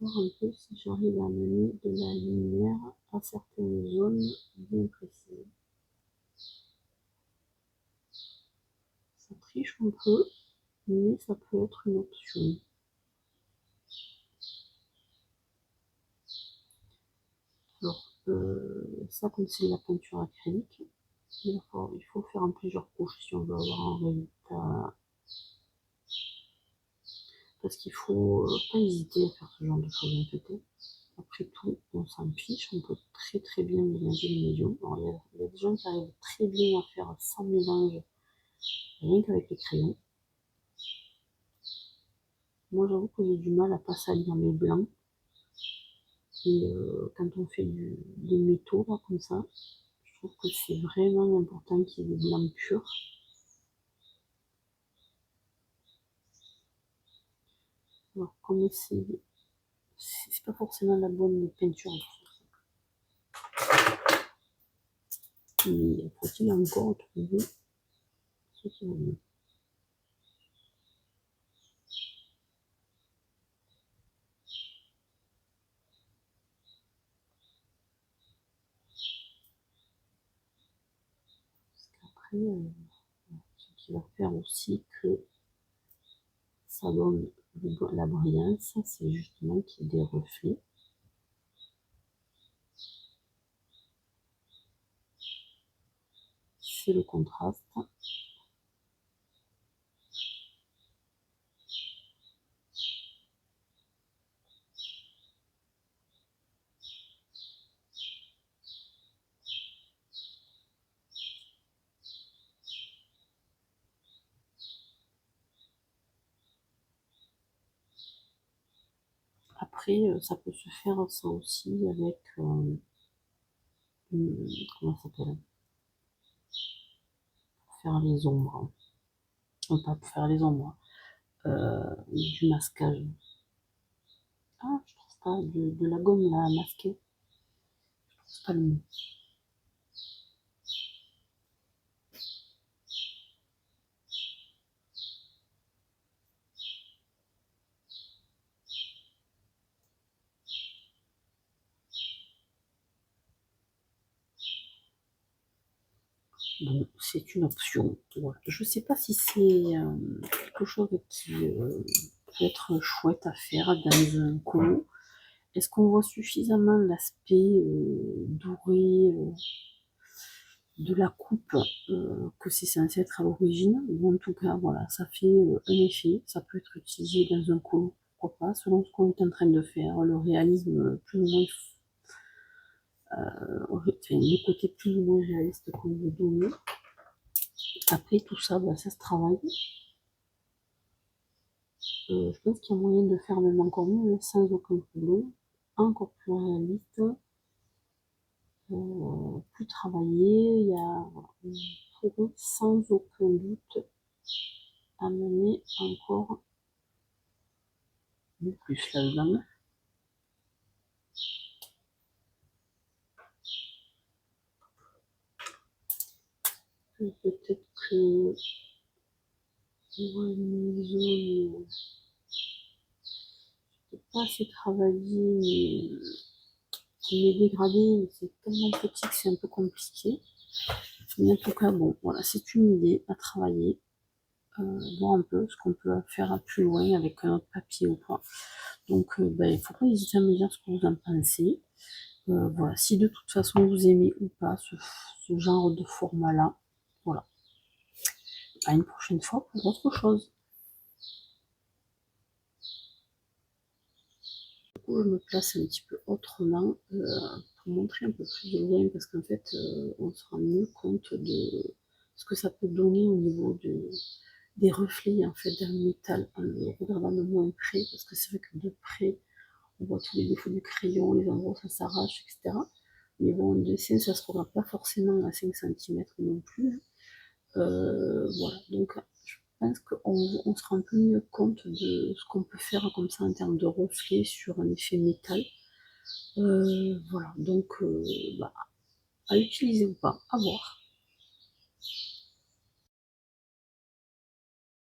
voir un peu si j'arrive à amener de la lumière à certaines zones bien précises. Ça triche un peu, mais ça peut être une option. Alors, ça, comme c'est de la peinture acrylique, il faut faire en plusieurs couches si on veut avoir un résultat. Parce qu'il faut pas hésiter à faire ce genre de choses un peu. Après tout, on s'en fiche, on peut très très bien mélanger les médiums. Alors, il y a des gens qui arrivent très bien à faire sans mélange, rien qu'avec les crayons. Moi, j'avoue que j'ai du mal à pas salir mes blancs. Et quand on fait des métaux, là, comme ça, je trouve que c'est vraiment important qu'il y ait des blancs purs. Alors, comme c'est pas forcément la bonne peinture, mais faut-il encore trouver ce qui va mieux. Après, ce qui va faire aussi que ça donne la brillance, c'est justement qu'il y ait des reflets. C'est le contraste. Après, ça peut se faire ça aussi avec comment ça s'appelle? Pour faire les ombres. Pas pour faire les ombres. Du masquage. Ah, je trouve pas de la gomme là à masquer. Je trouve pas le mot. Bon, c'est une option. Voilà. Je ne sais pas si c'est quelque chose qui peut être chouette à faire dans un colo. Est-ce qu'on voit suffisamment l'aspect doré de la coupe que c'est censé être à l'origine? Ou en tout cas, voilà, ça fait un effet. Ça peut être utilisé dans un colo, pourquoi pas, selon ce qu'on est en train de faire. Le réalisme plus ou moins, enfin, le côté plus ou moins réaliste qu'on veut donner. Après, tout ça, bah, ça se travaille. Je pense qu'il y a moyen de faire même encore mieux, sans aucun problème. Encore plus réaliste, plus travaillé. Il y a, on pourrait sans aucun doute amener encore du plus là-dedans. Peut-être que pour une zone pas assez travaillée, qui est dégradée, mais c'est tellement petit que c'est un peu compliqué. Mais en tout cas, bon, voilà, c'est une idée à travailler. Voir un peu ce qu'on peut faire plus loin avec un autre papier ou quoi. Donc, il ne faut pas hésiter à me dire ce que vous en pensez. Voilà, si de toute façon vous aimez ou pas ce genre de format-là, voilà. À une prochaine fois pour autre chose. Du coup, je me place un petit peu autrement pour montrer un peu plus de loin parce qu'en fait, on se rend mieux compte de ce que ça peut donner au niveau des reflets en fait dans le métal en le regardant de moins près parce que c'est vrai que de près on voit tous les défauts du crayon, les endroits où ça s'arrache, etc. Mais bon, en dessin, ça se regarde pas forcément à 5 cm non plus. Voilà, donc je pense qu'on se rend un peu mieux compte de ce qu'on peut faire comme ça en termes de reflet sur un effet métal. Voilà, donc à utiliser ou pas, à voir.